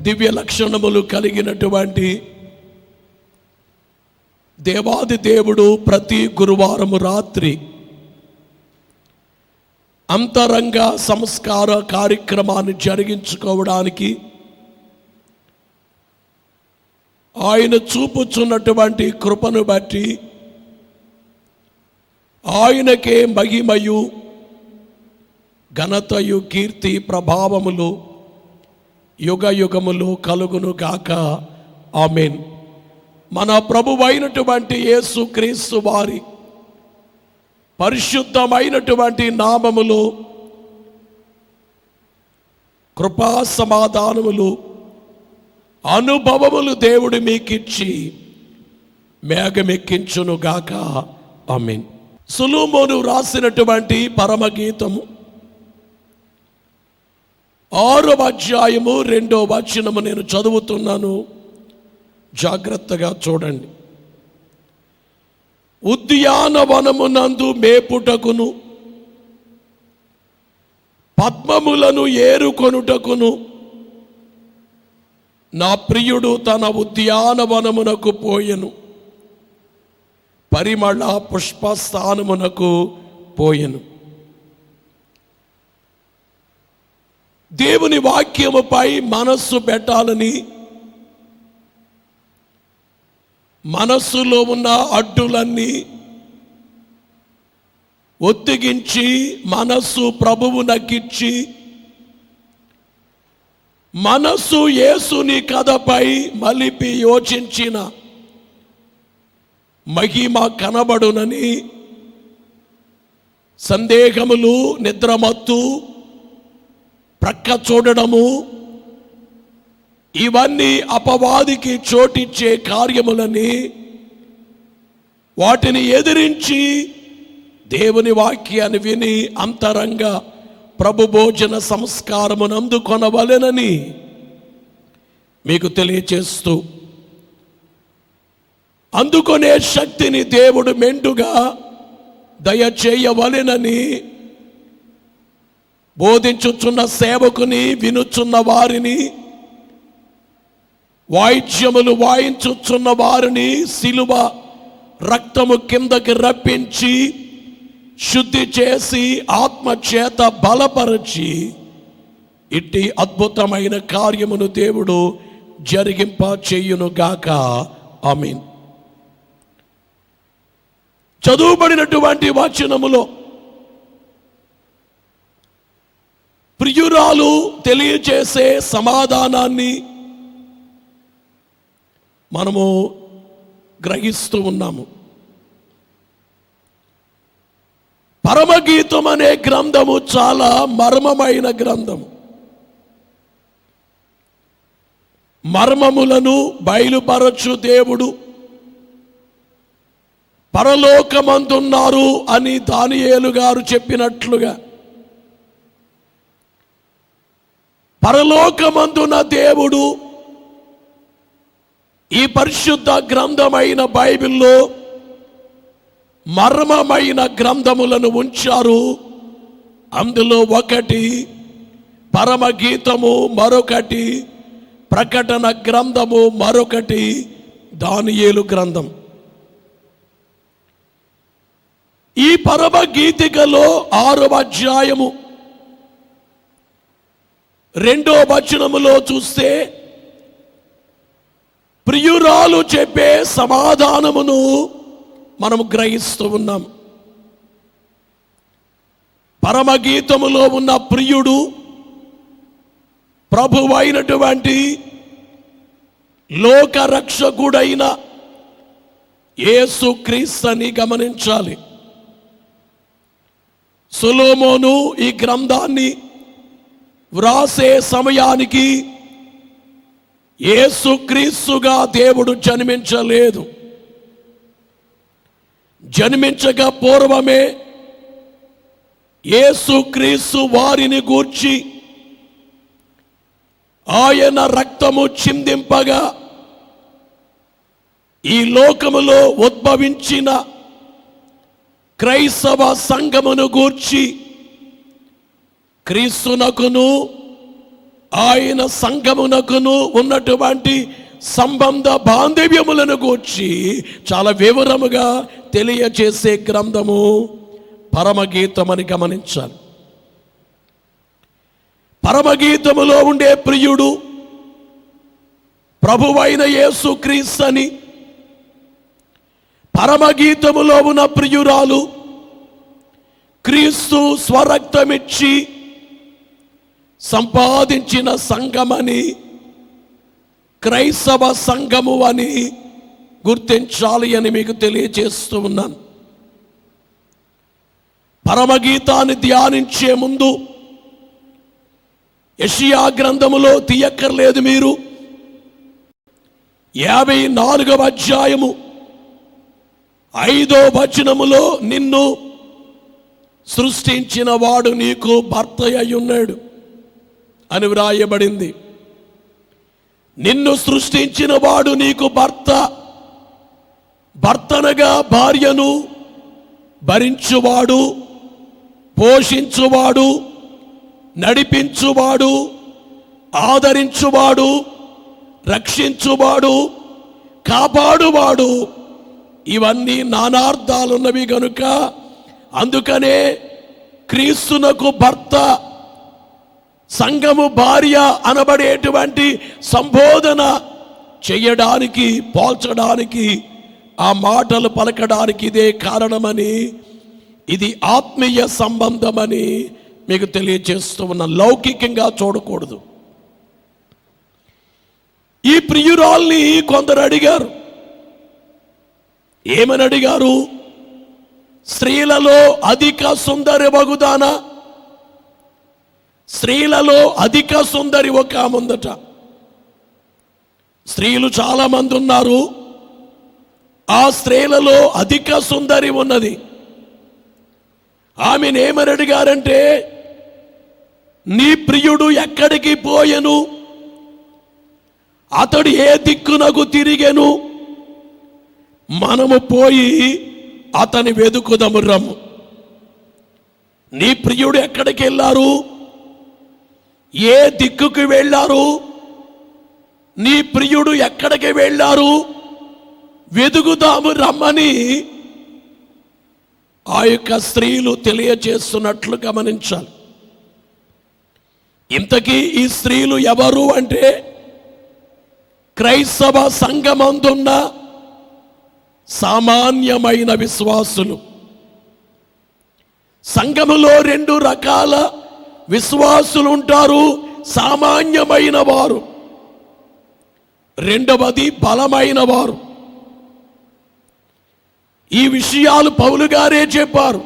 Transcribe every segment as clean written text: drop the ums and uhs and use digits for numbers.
దివ్య లక్షణములు కలిగినటువంటి దేవాది దేవుడు ప్రతి గురువారము రాత్రి అంతరంగ సంస్కార కార్యక్రమాన్ని జరిగించుకోవడానికి ఆయన చూపుచున్నటువంటి కృపను బట్టి ఆయనకే మహిమయు ఘనతయు కీర్తి ప్రభావములు యుగ యుగములు కలుగును గాక. ఆమేన్. మన ప్రభువైనటువంటి యేసుక్రీస్తు వారి పరిశుద్ధమైనటువంటి నామములో కృపా సమాధానములు అనుభవములు దేవుడు మీకిచ్చి మేఘమెక్కించును గాక. ఆమేన్. సొలొమోను రాసినటువంటి పరమగీతము 6వ అధ్యాయము 2వ వచనము నేను చదువుతున్నాను, జాగ్రత్తగా చూడండి. ఉద్యానవనమునందు మేపుటకును పద్మములను ఏరుకొనుటకును నా ప్రియుడు తన ఉద్యానవనమునకు పోయెను, పరిమళ పుష్పస్థానమునకు పోయెను. దేవుని వాక్యముపై మనస్సు పెట్టాలని, మనస్సులో ఉన్న అడ్డులన్నీ ఒత్తిగించి మనస్సు ప్రభువు నగ్గించి మనస్సు యేసుని కథపై మలిపి యోచించిన మహిమ కనబడునని సందేహములు, నిద్రమత్తు, ప్రక్క చూడడము ఇవన్నీ అపవాదికి చోటిచ్చే కార్యములని వాటిని ఎదిరించి దేవుని వాక్యాన్ని విని అంతరంగ ప్రభు భోజన సంస్కారమును అందుకొనవలెనని మీకు తెలియచేస్తూ, అందుకొనే శక్తిని దేవుడు మెండుగా దయచేయవలెనని బోధించుచున్న సేవకుని, వినుచున్న వారిని, వాయిద్యములు వాయించుచున్న వారిని శిలువ రక్తము కిందకి రప్పించి శుద్ధి చేసి ఆత్మచేత బలపరచి ఇట్టి అద్భుతమైన కార్యమును దేవుడు జరిగింప చేయును గాక. ఆమేన్. చదువుబడినటువంటి వచనములో ప్రియురాలు తెలియజేసే సమాధానాన్ని మనము గ్రహిస్తూ ఉన్నాము. పరమగీతం అనే గ్రంథము చాలా మర్మమైన గ్రంథము. మర్మములను బయలుపరచు దేవుడు పరలోకమందున్నారు అని దానియేలు గారు చెప్పినట్లుగా పరలోకమందున దేవుడు ఈ పరిశుద్ధ గ్రంథమైన బైబిల్లో మర్మమైన గ్రంథములను ఉంచారు. అందులో ఒకటి పరమగీతము, మరొకటి ప్రకటన గ్రంథము, మరొకటి దానియేలు గ్రంథం. ఈ పరమగీతికలో 6వ అధ్యాయము 2వ వచనములో చూస్తే ప్రియురాలు చెప్పే సమాధానమును మనము గ్రహిస్తూ ఉన్నాం. పరమగీతములో ఉన్న ప్రియుడు ప్రభువైనటువంటి లోకరక్షకుడైన యేసుక్రీస్తుని గమనించాలి. సొలొమోను ఈ గ్రంథాన్ని వ్రాసే సమయానికి యేసుక్రీస్తుగా దేవుడు జన్మించలేదు. జన్మించక పూర్వమే యేసుక్రీస్తు వారిని గూర్చి ఆయన రక్తము చిందింపగా ఈ లోకములో ఉద్భవించిన క్రైస్తవ సంఘమును గూర్చి క్రీస్తునకును ఆయన సంఘమునకును ఉన్నటువంటి సంబంధ బాంధవ్యములను గూర్చి చాలా వివరముగా తెలియచేసే గ్రంథము పరమగీతమని గమనించాలి. పరమగీతములో ఉండే ప్రియుడు ప్రభువైన యేసుక్రీస్తు అని, పరమగీతములో ఉన్న ప్రియురాలు క్రీస్తు స్వరక్తమిచ్చి సంపాదించిన సంఘమని, క్రైస్తవ సంఘము అని గుర్తించాలి అని మీకు తెలియజేస్తూ ఉన్నాను. పరమగీతాన్ని ధ్యానించే ముందు యెషయా గ్రంథములో తీయక్కర్లేదు, మీరు 54వ అధ్యాయము 5వ వచనములో నిన్ను సృష్టించిన వాడు నీకు భర్త అయి ఉన్నాడు అని వ్రాయబడింది. నిన్ను సృష్టించిన వాడు నీకు భర్తనగా భార్యను భరించువాడు, పోషించువాడు, నడిపించువాడు, ఆదరించువాడు, రక్షించువాడు, కాపాడువాడు, ఇవన్నీ నానార్థాలున్నవి గనుక అందుకనే క్రీస్తునకు భర్త, సంఘము భార్య అనబడేటువంటి సంబోధన చేయడానికి, పోల్చడానికి, ఆ మాటలు పలకడానికి ఇదే కారణమని, ఇది ఆత్మీయ సంబంధమని మీకు తెలియజేస్తూ ఉన్న. లౌకికంగా చూడకూడదు. ఈ ప్రియురాల్ని కొందరు అడిగారు. ఏమని అడిగారు? స్త్రీలలో అధిక సుందరి వగుదానా? స్త్రీలలో అధిక సుందరి ఒక ముందట. స్త్రీలు చాలా మంది ఉన్నారు, ఆ స్త్రీలలో అధిక సుందరి ఉన్నది. ఆమెను ఏమని అడిగారంటే, నీ ప్రియుడు ఎక్కడికి పోయెను? అతడు ఏ దిక్కునకు తిరిగెను? మనము పోయి అతని వెదుకుదము రమ్ము. నీ ప్రియుడు ఎక్కడికి వెళ్ళారు? ఏ దిక్కుకు వెళ్ళారు? నీ ప్రియుడు ఎక్కడికి వెళ్ళారు? వెదుకుదాము రమ్మని ఆ యొక్క స్త్రీలు తెలియజేస్తున్నట్లు గమనించాలి. ఇంతకీ ఈ స్త్రీలు ఎవరు అంటే, క్రైస్తవ సంఘమందున్న సామాన్యమైన విశ్వాసులు. సంఘములో 2 రకాల విశ్వాసులు ఉంటారు. సామాన్యమైన వారు, రెండవది బలమైన వారు. ఈ విషయాలు పౌలు గారే చెప్పారు.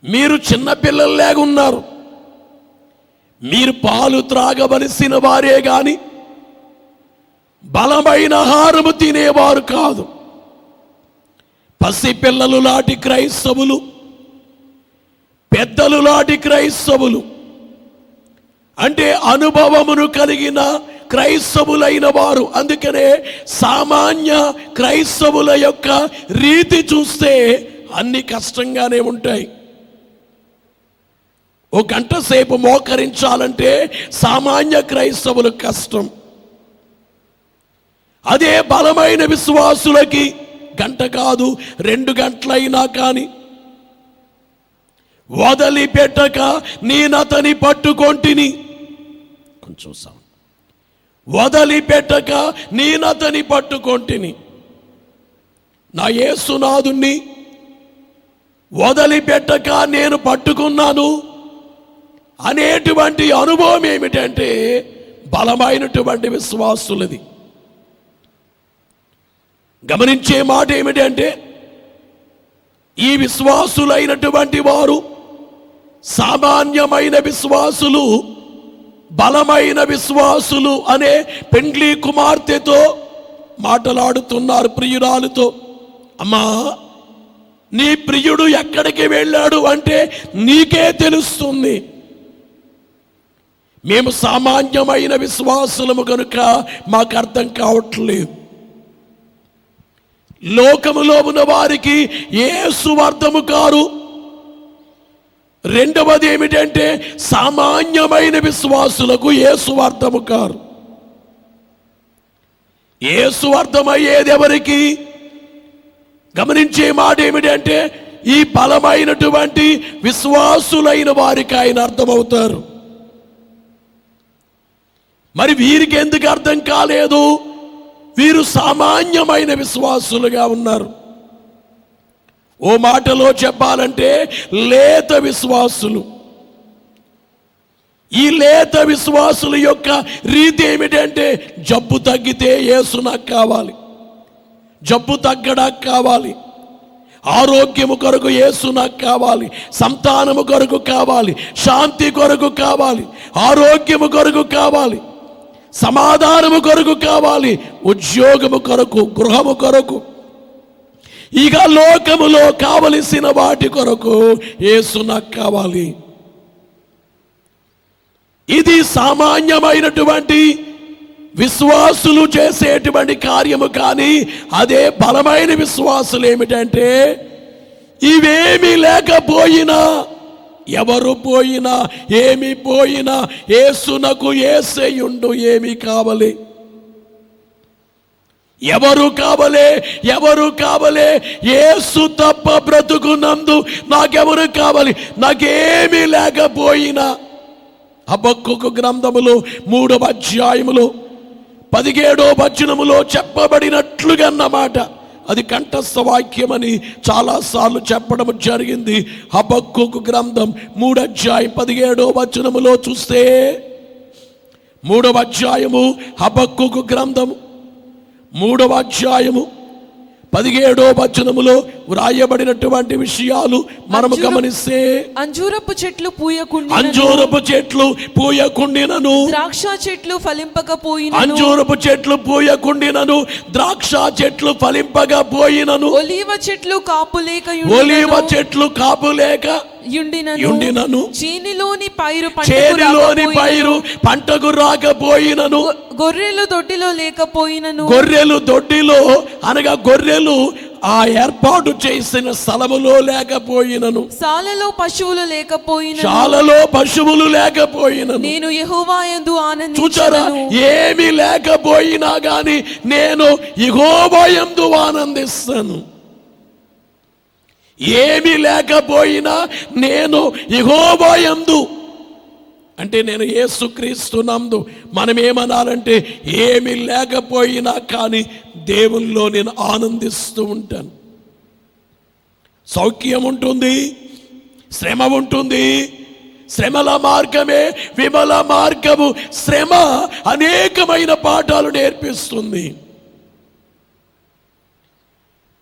మీరు చిన్నపిల్లల్లాగా ఉన్నారు, మీరు పాలు త్రాగవలసిన వారే గాని బలమైన ఆహారము తినేవారు కాదు. పసిపిల్లలు లాంటి క్రైస్తవులు, పెద్దలు లాంటి క్రైస్తవులు, అంటే అనుభవమును కలిగిన క్రైస్తవులైన వారు. అందుకనే సామాన్య క్రైస్తవుల యొక్క రీతి చూస్తే అన్ని కష్టంగానే ఉంటాయి. ఓ గంట సేపు మోకరించాలంటే సామాన్య క్రైస్తవులకు కష్టం. అదే బలమైన విశ్వాసులకి గంట కాదు 2 గంటలైనా కానీ వదిలిపెట్టక నేనతని పట్టుకొంటిని. కొంచెం వదిలిపెట్టక నేనతని పట్టుకొంటిని. నా యేసునాథుణ్ణి వదిలిపెట్టక నేను పట్టుకున్నాను అనేటువంటి అనుభవం ఏమిటంటే బలమైనటువంటి విశ్వాసులది. గమనించే మాట ఏమిటంటే, ఈ విశ్వాసులైనటువంటి వారు సామాన్యమైన విశ్వాసులు, బలమైన విశ్వాసులు అనే పెండ్లి కుమార్తెతో మాట్లాడుతున్నారు, ప్రియురాలుతో. అమ్మా, నీ ప్రియుడు ఎక్కడికి వెళ్ళాడు అంటే నీకే తెలుస్తుంది. మేము సామాన్యమైన విశ్వాసులము కనుక మాకు అర్థం కావట్లేదు. లోకములో ఉన్న వారికి యేసు అర్థము కారు, రెండవది ఏమిటంటే సామాన్యమైన విశ్వాసులకు యేసు అర్థము కారు. యేసు అర్థమయ్యేది ఎవరికి? గమనించే మాట ఏమిటంటే ఈ బలమైనటువంటి విశ్వాసులైన వారికి ఆయన అర్థమవుతారు. మరి వీరికి ఎందుకు అర్థం కాలేదు? వీరు సామాన్యమైన విశ్వాసులుగా ఉన్నారు. ఓ మాటలో చెప్పాలంటే లేత విశ్వాసులు. ఈ లేత విశ్వాసుల యొక్క రీతి ఏమిటంటే జబ్బు తగ్గితే యేసు నాకు కావాలి, జబ్బు తగ్గడానికి కావాలి, ఆరోగ్యము కొరకు యేసు నాకు కావాలి, సంతానము కొరకు కావాలి, శాంతి కొరకు కావాలి, ఆరోగ్యము కొరకు కావాలి, సమాధానము కొరకు కావాలి, ఉద్యోగము కొరకు, గృహము కొరకు, ఇక లోకములో కావలసిన వాటి కొరకు యేసు నాకు కావాలి. ఇది సామాన్యమైనటువంటి విశ్వాసులు చేసేటువంటి కార్యము. కానీ అదే బలమైన విశ్వాసులు ఏమిటంటే ఇవేమీ లేకపోయినా, ఎవరు పోయినా, ఏమి పోయినా యేసునకు యేసేయుండు. ఏమి కావాలి? ఎవరు కావలే? ఎవరు కావలే? యేసు తప్ప బ్రతుకునందు నాకెవరు కావాలి? నాకేమీ లేకపోయినా. హబక్కూకు గ్రంథములో 3వ అధ్యాయములో 17వ వచనములో చెప్పబడినట్లుగా అన్నమాట. అది కంఠస్థ వాక్యమని చాలాసార్లు చెప్పడం జరిగింది. హబక్కూకు గ్రంథం 3వ అధ్యాయం 17వ వచనములో చూస్తే, 3వ అధ్యాయము హబక్కూకు గ్రంథము 3వ అధ్యాయము 17వ వచనములో వ్రాయబడినటువంటి విషయాలు మనము గమనిస్తే, అంజూరపు చెట్లు పూయకుండినను, అంజూరపు చెట్లు పూయకుండినను, ద్రాక్ష చెట్లు ఫలింపకపోయినను, అంజూరపు చెట్లు పూయకుండినను, ద్రాక్ష చెట్లు ఫలింపకపోయినను, ఒలీవ చెట్లు కాపులేక ఒలీవ చెట్లు కాపులేక యుండినను, చేనిలోని పైరు పంటకు రాకపోయినను, గొర్రెలు దొడ్డిలో లేకపోయినను, గొర్రెలు దొడ్డిలో అనగా గొర్రెలు ఆ ఏర్పాటు చేసిన స్థలములో లేకపోయినను, శాలలో పశువులు లేకపోయినను, శాలలో పశువులు లేకపోయినను, నేను యెహోవా యందు చూచారా? ఆనందించును. ఏమి లేకపోయినా గాని నేను యెహోవా యందు ఆనందిస్తాను. ఏమి లేకపోయినా నేను యెహోవా యందు, అంటే నేను యేసుక్రీస్తు నందు. మనం ఏమనాలంటే ఏమి లేకపోయినా కానీ దేవుల్లో నేను ఆనందిస్తూ ఉంటాను. సౌఖ్యం ఉంటుంది, శ్రమ ఉంటుంది. శ్రమల మార్గమే విమల మార్గము. శ్రమ అనేకమైన పాఠాలు నేర్పిస్తుంది.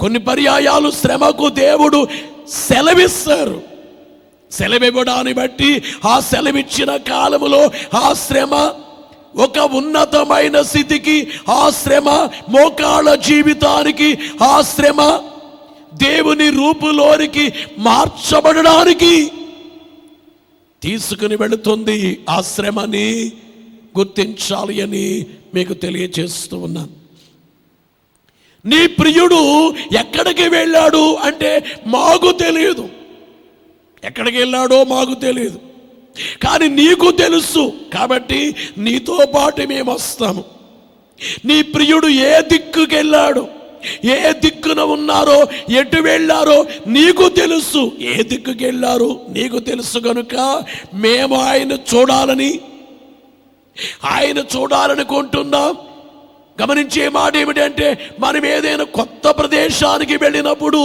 కొన్ని పర్యాయాలు శ్రమకు దేవుడు సెలవిస్తారు. సెలవివ్వడాన్ని బట్టి ఆ సెలవిచ్చిన కాలములో ఆ శ్రమ ఒక ఉన్నతమైన స్థితికి, ఆ శ్రమ మోకాళ్ళ జీవితానికి, ఆ శ్రమ దేవుని రూపులోనికి మార్చబడడానికి తీసుకుని వెళుతుంది. ఆ శ్రమని గుర్తించాలి అని మీకు తెలియచేస్తూ ఉన్నాను. నీ ప్రియుడు ఎక్కడికి వెళ్ళాడు అంటే మాకు తెలియదు. ఎక్కడికి వెళ్ళాడో మాకు తెలియదు, కానీ నీకు తెలుసు. కాబట్టి నీతో పాటు మేము వస్తాము. నీ ప్రియుడు ఏ దిక్కుకి వెళ్ళాడు, ఏ దిక్కున ఉన్నారో, ఎటు వెళ్ళారో నీకు తెలుసు. ఏ దిక్కుకి వెళ్ళారో నీకు తెలుసు కనుక మేము ఆయన చూడాలనుకుంటున్నాం. గమనించే మాట ఏమిటంటే మనం ఏదైనా కొత్త ప్రదేశానికి వెళ్ళినప్పుడు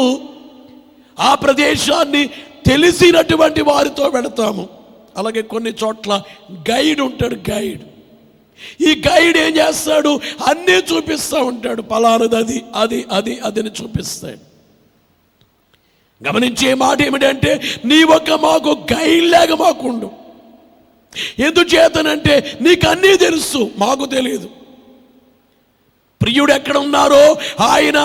ఆ ప్రదేశాన్ని తెలిసినటువంటి వారితో వెళతాము. అలాగే కొన్ని చోట్ల గైడ్ ఉంటాడు. ఈ గైడ్ ఏం చేస్తాడు? అన్నీ చూపిస్తూ ఉంటాడు. పలానది అది అది అది అదని చూపిస్తాడు. గమనించే మాట ఏమిటంటే నీ మాకు గైడ్ లాగా మాకుండు. ఎందుచేతనంటే నీకు అన్నీ తెలుసు, మాకు తెలియదు. ప్రియుడు ఎక్కడ ఉన్నారో ఆయన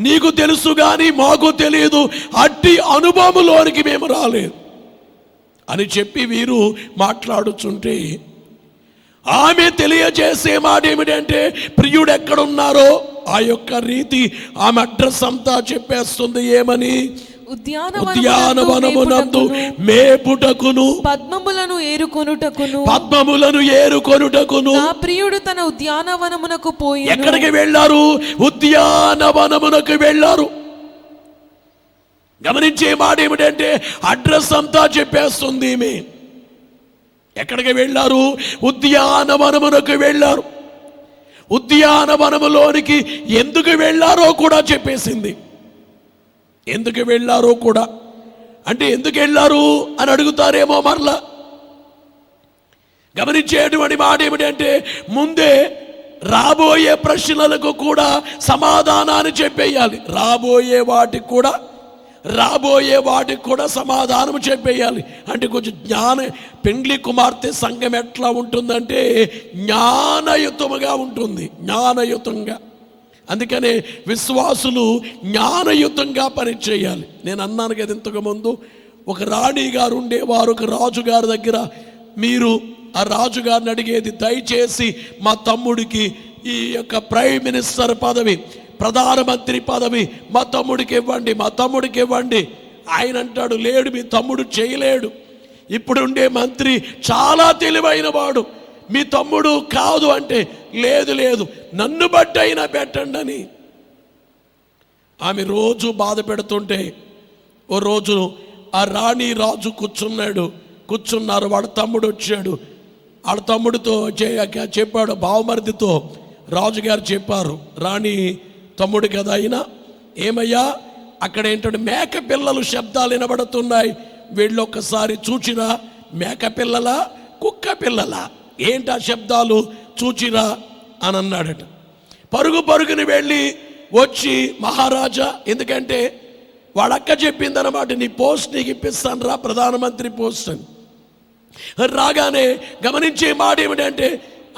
నీకు తెలుసు కానీ మాకు తెలియదు. అట్టి అనుభవంలోనికి మేము రాలేదు అని చెప్పి వీరు మాట్లాడుతుంటే, ఆమె తెలియజేసే మాట ఏమిటంటే ప్రియుడు ఎక్కడున్నారో ఆ యొక్క రీతి ఆమె అడ్రస్ అంతా చెప్పేస్తుంది. ఏమని? ఉద్యానవనమునందు మేపుటకును పద్మములను ఏరుకొనుటకును నా ప్రియుడు తన ఉద్యానవనమునకు పోయి ఎక్కడికి వెళ్ళారు? ఉద్యానవనమునకు వెళ్ళారు. గమనించే మాట ఏమిటంటే అడ్రస్ అంతా చెప్పేస్తుంది ఈమె. ఎక్కడికి వెళ్ళారు? ఉద్యానవనమునకు వెళ్ళారు. ఉద్యానవనములోనికి ఎందుకు వెళ్ళారో కూడా చెప్పేసింది. ఎందుకు వెళ్ళారో కూడా అంటే ఎందుకు వెళ్ళారు అని అడుగుతారేమో మరలా. గమనించేటువంటి మాట ఏమిటంటే ముందే రాబోయే ప్రశ్నలకు కూడా సమాధానాన్ని చెప్పేయాలి. రాబోయే వాటికి కూడా సమాధానం చెప్పేయాలి. అంటే కొంచెం పెండ్లి కుమార్తె సంఘం ఎట్లా ఉంటుందంటే జ్ఞానయుతముగా ఉంటుంది, జ్ఞానయుతంగా. అందుకనే విశ్వాసులు జ్ఞానయుతంగా పనిచేయాలి. నేను అన్నాను కదా ఇంతకు ముందు, ఒక రాణి గారు ఉండేవారు ఒక రాజుగారి దగ్గర. మీరు ఆ రాజుగారిని అడిగేది, దయచేసి మా తమ్ముడికి ఈ యొక్క ప్రైమ్ మినిస్టర్ పదవి, ప్రధానమంత్రి పదవి మా తమ్ముడికి ఇవ్వండి. ఆయన అంటాడు, లేడు, మీ తమ్ముడు చేయలేడు. ఇప్పుడుండే మంత్రి చాలా తెలివైన వాడు, మీ తమ్ముడు కాదు అంటే, లేదు నన్ను బట్టి అయినా పెట్టండి అని ఆమె రోజు బాధ పెడుతుంటే, ఓ రోజు ఆ రాణి రాజు కూర్చున్నారు. వాడు తమ్ముడు వచ్చాడు. వాళ్ళ తమ్ముడితో చెప్పాడు, బావమరిదితో రాజుగారు చెప్పారు, రాణి తమ్ముడు కదా అయినా, ఏమయ్యా అక్కడ ఏంటంటే మేక పిల్లలు శబ్దాలు వినబడుతున్నాయి, వీళ్ళు ఒక్కసారి చూచిరా, మేక పిల్లలా కుక్క పిల్లలా, ఏంటి ఆ శబ్దాలు చూచిరా అని అన్నాడట. పరుగుని వెళ్ళి వచ్చి, మహారాజా, ఎందుకంటే వాడక్క చెప్పిందనమాట, నీ పోస్ట్ నీకు ఇప్పిస్తాను రా, ప్రధానమంత్రి పోస్ట్ అని. రాగానే గమనించే మాట ఏమిటంటే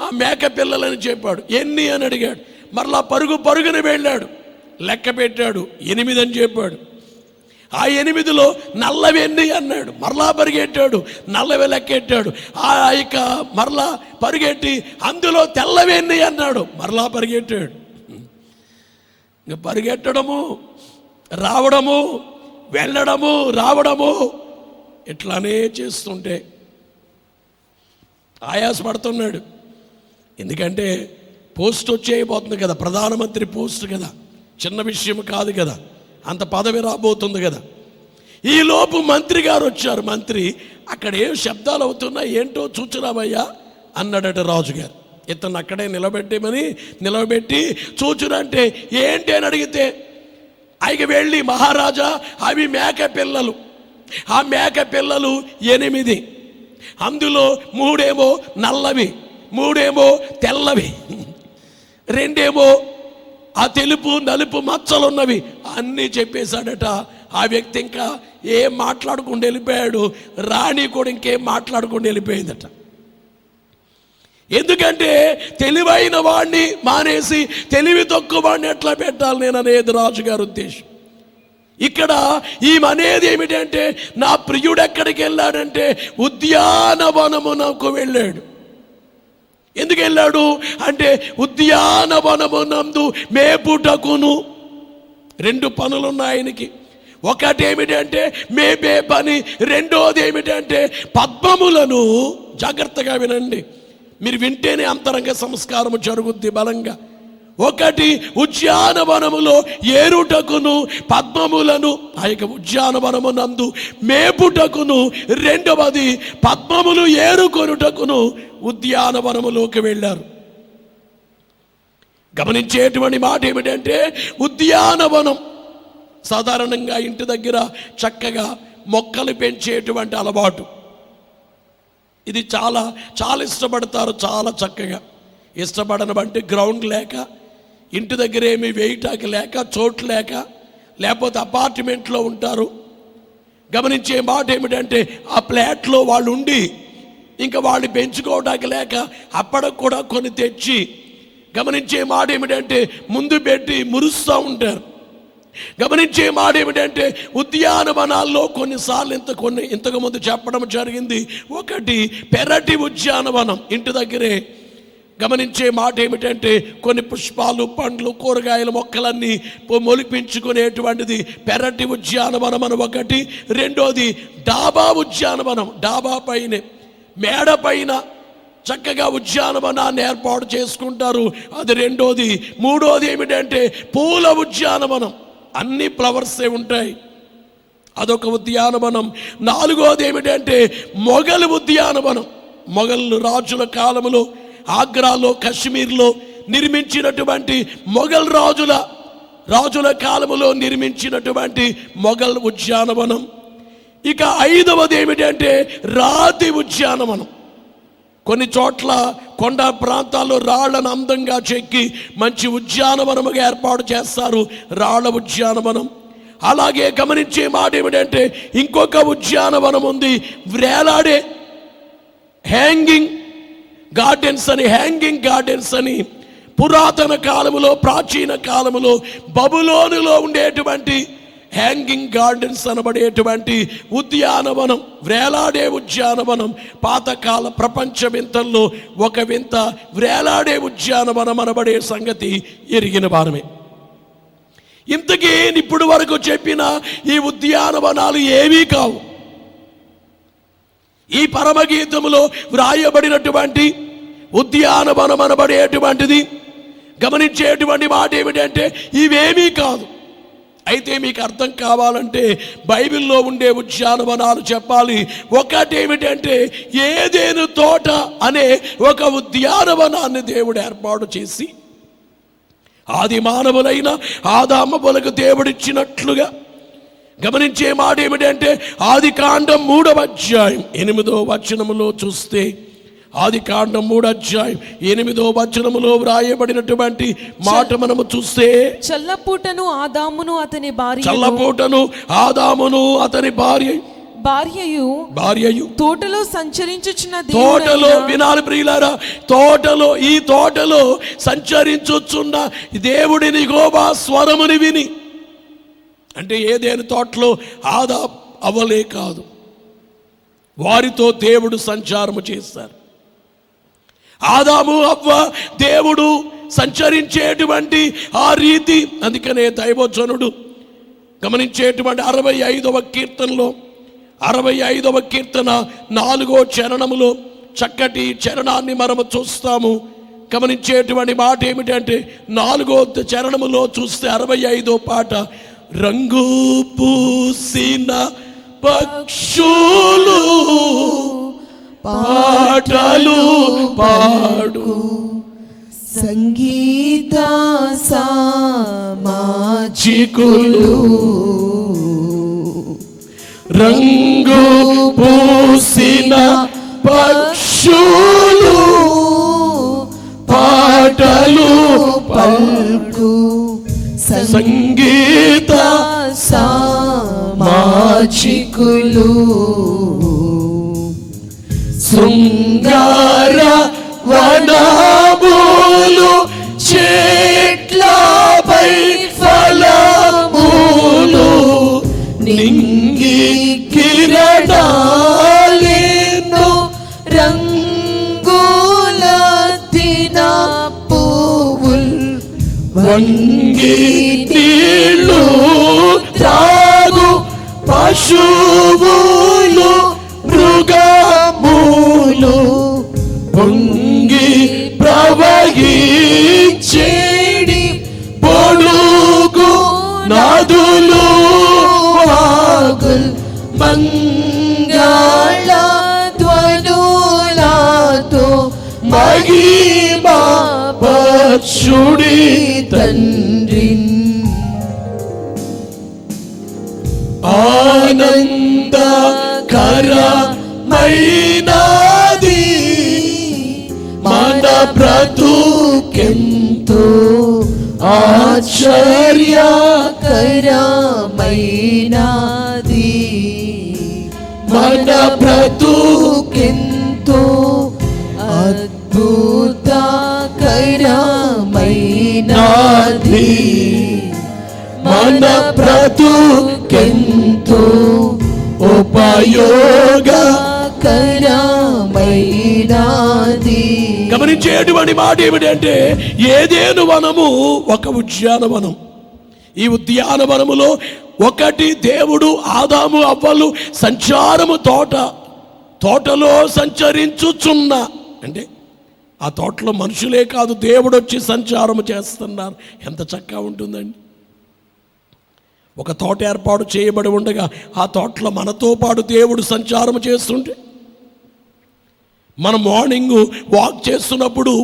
ఆ మేక పిల్లలని చెప్పాడు. ఎన్ని అని అడిగాడు. మరలా పరుగున వెళ్ళాడు, లెక్క పెట్టాడు, 8 అని చెప్పాడు. ఆ 8లో నల్లవి ఎన్ని అన్నాడు. మరలా పరిగెట్టాడు, నల్లవి లెక్కెట్టాడు. ఆ ఇక మరలా పరిగెట్టి అందులో తెల్లవి ఎన్ని అన్నాడు. మరలా పరిగెట్టాడు. ఇంకా పరిగెట్టడము, రావడము, వెళ్ళడము, రావడము ఇట్లానే చేస్తుంటే ఆయాసపడుతున్నాడు. ఎందుకంటే పోస్ట్ వచ్చేయబోతుంది కదా, ప్రధానమంత్రి పోస్ట్ కదా, చిన్న విషయం కాదు కదా, అంత పదవి రాబోతుంది కదా. ఈలోపు మంత్రి గారు వచ్చారు. మంత్రి, అక్కడ ఏం శబ్దాలు అవుతున్నాయి, ఏంటో చూచురావయ్యా అన్నాడట రాజుగారు. ఇతను అక్కడే నిలబెట్టి చూచురంటే ఏంటి అని అడిగితే, ఆయన వెళ్ళి, మహారాజా అవి మేక పిల్లలు, ఆ మేక పిల్లలు 8, అందులో 3 నల్లవి, 3 తెల్లవి, 2 ఆ తెలుపు నలుపు మచ్చలున్నవి అన్నీ చెప్పేశాడట. ఆ వ్యక్తి ఇంకా ఏం మాట్లాడుకుంటూ వెళ్ళిపోయాడు. రాణి కూడా ఇంకేం మాట్లాడుకుంటూ వెళ్ళిపోయిందట. ఎందుకంటే తెలివైన వాడిని మానేసి తెలివి తక్కువ వాడిని ఎట్లా పెట్టాలి నేను అనేది రాజుగారి ఉద్దేశం. ఇక్కడ ఈమెనేది ఏమిటంటే, నా ప్రియుడు ఎక్కడికి వెళ్ళాడంటే ఉద్యానవనమునకు వెళ్ళాడు. ఎందుకు వెళ్ళాడు అంటే ఉద్యానవనమునందు మేపుటకును. 2 పనులున్నాయి ఆయనకి. ఒకటి ఏమిటంటే మేపే పని, రెండోది ఏమిటంటే పద్మములను, జాగ్రత్తగా వినండి, మీరు వింటేనే అంతరంగ సంస్కారము జరుగుద్ది బలంగా. ఒకటి ఉద్యానవనములో ఏరుటకును, పద్మములను ఆ యొక్క ఉద్యానవనమునందు మేపుటకును, రెండవది పద్మములు ఏరుకొనుటకును ఉద్యానవనములోకి వెళ్ళారు. గమనించేటువంటి మాట ఏమిటంటే, ఉద్యానవనం సాధారణంగా ఇంటి దగ్గర చక్కగా మొక్కలు పెంచేటువంటి అలవాటు. ఇది చాలా చాలా ఇష్టపడతారు, చాలా చక్కగా ఇష్టపడను అంటే గ్రౌండ్ లేక, ఇంటి దగ్గర ఏమి వేయటానికి లేక, చోటు లేక, లేకపోతే అపార్ట్మెంట్లో ఉంటారు. గమనించే మాట ఏమిటంటే ఆ ఫ్లాట్లో వాళ్ళు ఉండి ఇంకా వాళ్ళు పెంచుకోవడానికి లేక అప్పటికి కూడా కొన్ని తెచ్చి, గమనించే మాట ఏమిటంటే ముందు పెట్టి మురుస్తూ ఉంటారు. గమనించే మాట ఏమిటంటే ఉద్యానవనాల్లో కొన్నిసార్లు ఇంతకుముందు చెప్పడం జరిగింది. ఒకటి పెరటి ఉద్యానవనం, ఇంటి దగ్గరే గమనించే మాట ఏమిటంటే కొన్ని పుష్పాలు, పండ్లు, కూరగాయల మొక్కలన్నీ మొలిపించుకునేటువంటిది పెరటి ఉద్యానవనం అని ఒకటి. రెండోది డాబా ఉద్యానవనం. డాబా పైన, మేడ పైన చక్కగా ఉద్యానవనాన్ని ఏర్పాటు చేసుకుంటారు. అది రెండోది. మూడోది ఏమిటంటే పూల ఉద్యానవనం. అన్ని ఫ్లవర్సే ఉంటాయి, అదొక ఉద్యానవనం. నాలుగోది ఏమిటంటే మొఘల్ ఉద్యానవనం. మొఘల్ రాజుల కాలంలో ఆగ్రాలో, కశ్మీర్లో నిర్మించినటువంటి మొఘల్ రాజుల కాలంలో నిర్మించినటువంటి మొఘల్ ఉద్యానవనం. ఇక ఐదవది ఏమిటంటే రాతి ఉద్యానవనం. కొన్ని చోట్ల కొండ ప్రాంతాల్లో రాళ్లను అందంగా చెక్కి మంచి ఉద్యానవనముగా ఏర్పాటు చేస్తారు, రాళ్ల ఉద్యానవనం. అలాగే గమనించే మాట ఏమిటంటే ఇంకొక ఉద్యానవనం ఉంది, వేలాడే హ్యాంగింగ్ గార్డెన్స్ అని పురాతన కాలములో, ప్రాచీన కాలములో బబులోనులో ఉండేటువంటి హ్యాంగింగ్ గార్డెన్స్ అనబడేటువంటి ఉద్యానవనం, వేలాడే ఉద్యానవనం. పాతకాల ప్రపంచ వింతల్లో ఒక వింత వేలాడే ఉద్యానవనం అనబడే సంగతి ఎరిగిన వారమే. ఇంతకీ ఇప్పుడు వరకు చెప్పిన ఈ ఉద్యానవనాలు ఏవీ కావు. ఈ పరమగీతములో వ్రాయబడినటువంటి ఉద్యానవనం అనబడేటువంటిది గమనించేటువంటి మాట ఏమిటంటే ఇవేమీ కాదు. అయితే మీకు అర్థం కావాలంటే బైబిల్లో ఉండే ఉద్యానవనాలు చెప్పాలి. ఒకటేమిటంటే ఏదెను తోట అనే ఒక ఉద్యానవనాన్ని దేవుడు ఏర్పాటు చేసి ఆది మానవులైన ఆదామవులకు దేవుడిచ్చినట్లుగా గమనించే మాట ఏమిటంటే ఆదికాండం 3వ అధ్యాయం 8వ వచనములో చూస్తే, ఆదికాండం 3వ అధ్యాయం 8వ వచనములో వ్రాయబడినటువంటి మాట మనము చూస్తే, చల్లపూటను ఆదామును అతని భార్యయు తోటలో సంచరించుచున్న తోటలో, వినాలి ప్రియులారా, ఈ తోటలో సంచరించుచున్న దేవుడిని యెహోవా స్వరముని విని, అంటే ఏదైనా తోటలో ఆదాము అవ్వలే కాదు, వారితో దేవుడు సంచారము చేశారు. ఆదాము అవ్వ దేవుడు సంచరించేటువంటి ఆ రీతి. అందుకనే దైవజనుడు గమనించేటువంటి 65వ కీర్తనలో 65వ కీర్తన 4వ చరణములో చక్కటి చరణాన్ని మనము చూస్తాము. గమనించేటువంటి మాట ఏమిటంటే 4వ చరణములో చూస్తే 65వ పాట, రంగు పూసిన పక్షులు పాటలు పాడు, సంగీత సామాజికులు రంగు పూసిన పక్షులు పాటలు పల్కు, సంగీత సామాజికులు శృంగార వనములు చెట్లపై ఫలములు నింగి కిరణాలెన్నో రంగుల దిన పువ్వుల్ వంగి నీళ్ళు త్రాగు పశువులు మృగములు పొంగి ప్రవహించేడి పొడుగు నదులు వాగుల్ మంగళ ధ్వనులతో మహిమా పరచుడి తండ్రిన్ ఆనందకరమైనది మన బ్రతుకెంతో ఆశ్చర్యకరమైనది మన బ్రతుకెంతో అద్భుతకరమైనది మన బ్రతుకెంతో ఉపయోగకరమైనది. గమనించేటువంటి మాట ఏమిటంటే ఏదేను వనము ఒక ఉద్యానవనం. ఈ ఉద్యానవనములో ఒకటి దేవుడు ఆదాము అవ్వలు సంచారము తోటలో సంచరించుచున్న, అంటే ఆ తోటలో మనుషులే కాదు దేవుడు వచ్చి సంచారము చేస్తున్నారు. ఎంత చక్కగా ఉంటుందండి. ఒక తోట ఏర్పాటు చేయబడి ఉండగా ఆ తోటలో మనతో పాటు దేవుడు సంచారము చేస్తుంటే, మనం మార్నింగ్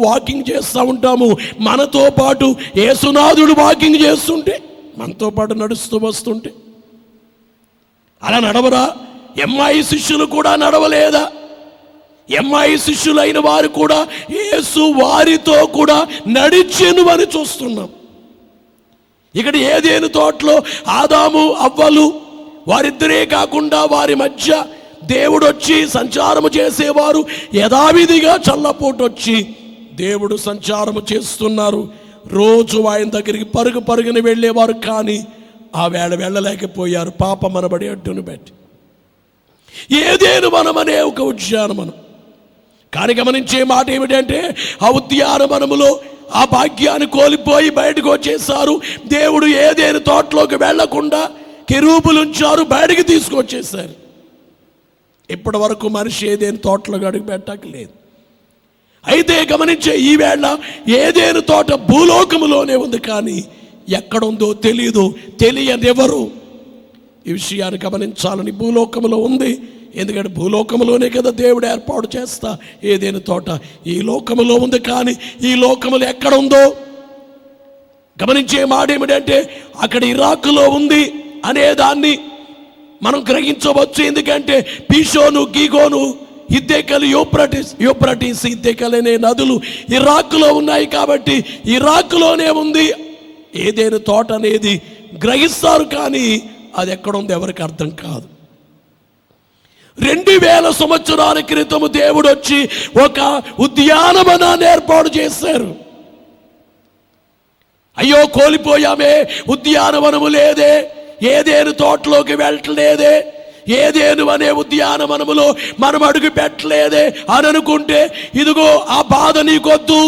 వాకింగ్ చేస్తూ ఉంటాము, మనతో పాటు యేసునాథుడు వాకింగ్ చేస్తుంటే, మనతో పాటు నడుస్తూ వస్తుంటే అలా నడవరా? ఎమ్మాయి శిష్యులు కూడా నడవలేదా? ఎమ్మాయి శిష్యులైన వారు కూడా యేసు వారితో కూడా నడిచెను అని చూస్తున్నాం. ఇక్కడ ఏదేను తోటలో ఆదాము అవ్వలు వారిద్దరే కాకుండా వారి మధ్య దేవుడు వచ్చి సంచారము చేసేవారు. యథావిధిగా చల్లపోటు వచ్చి దేవుడు సంచారము చేస్తున్నారు. రోజు ఆయన దగ్గరికి పరుగున వెళ్ళేవారు, కానీ ఆ వేళ వెళ్ళలేకపోయారు పాపం అనబడి అడ్డును పెట్టి. ఏదేను వనమనే ఒక ఉద్యానవనం. కానీ గమనించే మాట ఏమిటంటే ఆ ఉద్యానవనములో ఆ భాగ్యాన్ని కోల్పోయి బయటకు వచ్చేసారు. దేవుడు ఏదేను తోటలోకి వెళ్లకుండా కెరూబులు ఉంచారు, బయటికి తీసుకొచ్చేసారు. ఇప్పటి వరకు మనిషి ఏదేను తోటలో అడుగు పెట్టలేదు. అయితే గమనించే ఈ వేళ ఏదేను తోట భూలోకములోనే ఉంది, కానీ ఎక్కడుందో తెలియనివ్వరు. ఈ విషయాన్ని గమనించాలని భూలోకములో ఉంది. ఎందుకంటే భూలోకములోనే కదా దేవుడు ఏర్పాటు చేస్తా ఏదేను తోట. ఈ లోకములో ఉంది, కానీ ఈ లోకములో ఎక్కడ ఉందో గమనించే మాట ఏమిటంటే అక్కడ ఇరాకులో ఉంది అనేదాన్ని మనం గ్రహించవచ్చు. ఎందుకంటే పీషోను, గీగోను, హిద్దెకలు, యూప్రటీస్ హిద్దెకలు అనే నదులు ఇరాకులో ఉన్నాయి. కాబట్టి ఇరాకులోనే ఉంది ఏదేను తోట అనేది గ్రహిస్తారు, కానీ అది ఎక్కడుంది ఎవరికి అర్థం కాదు. 2000 సంవత్సరాల క్రితము దేవుడు వచ్చి ఒక ఉద్యానవనాన్ని ఏర్పాటు చేశారు. అయ్యో కోల్పోయామే, ఉద్యానవనము లేదే, ఏదేను తోటలోకి వెళ్ళలేదే, ఏదేను అనే ఉద్యానవనములో మనం అడుగు పెట్టలేదే అని అనుకుంటే, ఇదిగో ఆ బాధ నీకొద్దు,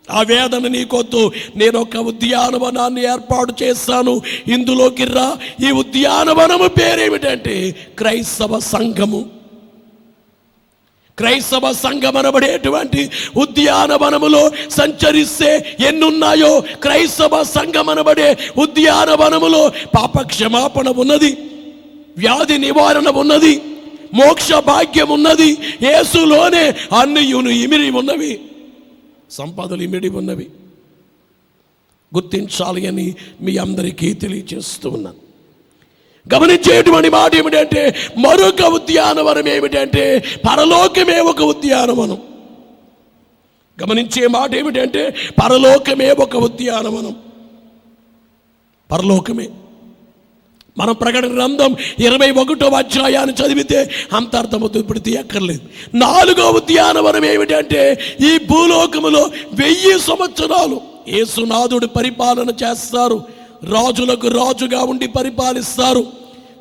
ఆ వేదన నీకొద్దు. నేను ఒక ఉద్యానవనాన్ని ఏర్పాటు చేస్తాను, ఇందులోకి రా. ఈ ఉద్యానవనము పేరేమిటంటే క్రైస్తవ సంఘము. క్రైస్తవ సంఘం అనబడేటువంటి ఉద్యానవనములో సంచరిస్తే ఎన్నున్నాయో, క్రైస్తవ సంఘం అనబడే ఉద్యానవనములో పాప క్షమాపణ ఉన్నది, వ్యాధి నివారణ ఉన్నది, మోక్ష భాగ్యం ఉన్నది, యేసులోనే అన్నియును ఇమిడి ఉన్నవి, సంపదలు ఇమిడి ఉన్నవి. గుర్తించాలి అని మీ అందరికీ తెలియజేస్తూ ఉన్నాను. గమనించేటువంటి మాట ఏమిటంటే మరొక ఉద్యానవనం ఏమిటంటే పరలోకమే ఒక ఉద్యానవనం. గమనించే మాట ఏమిటంటే పరలోకమే ఒక ఉద్యానవనం. పరలోకమే. మనం ప్రకటన గ్రంథం 21వ అధ్యాయాన్ని చదివితే అంత అర్థమవుతుంది, ఇప్పుడు తీయక్కర్లేదు. 4వ ఉద్యానవనం ఏమిటంటే ఈ భూలోకములో 1000 సంవత్సరాలు యేసునాథుడు పరిపాలన చేస్తారు. రాజులకు రాజుగా ఉండి పరిపాలిస్తారు.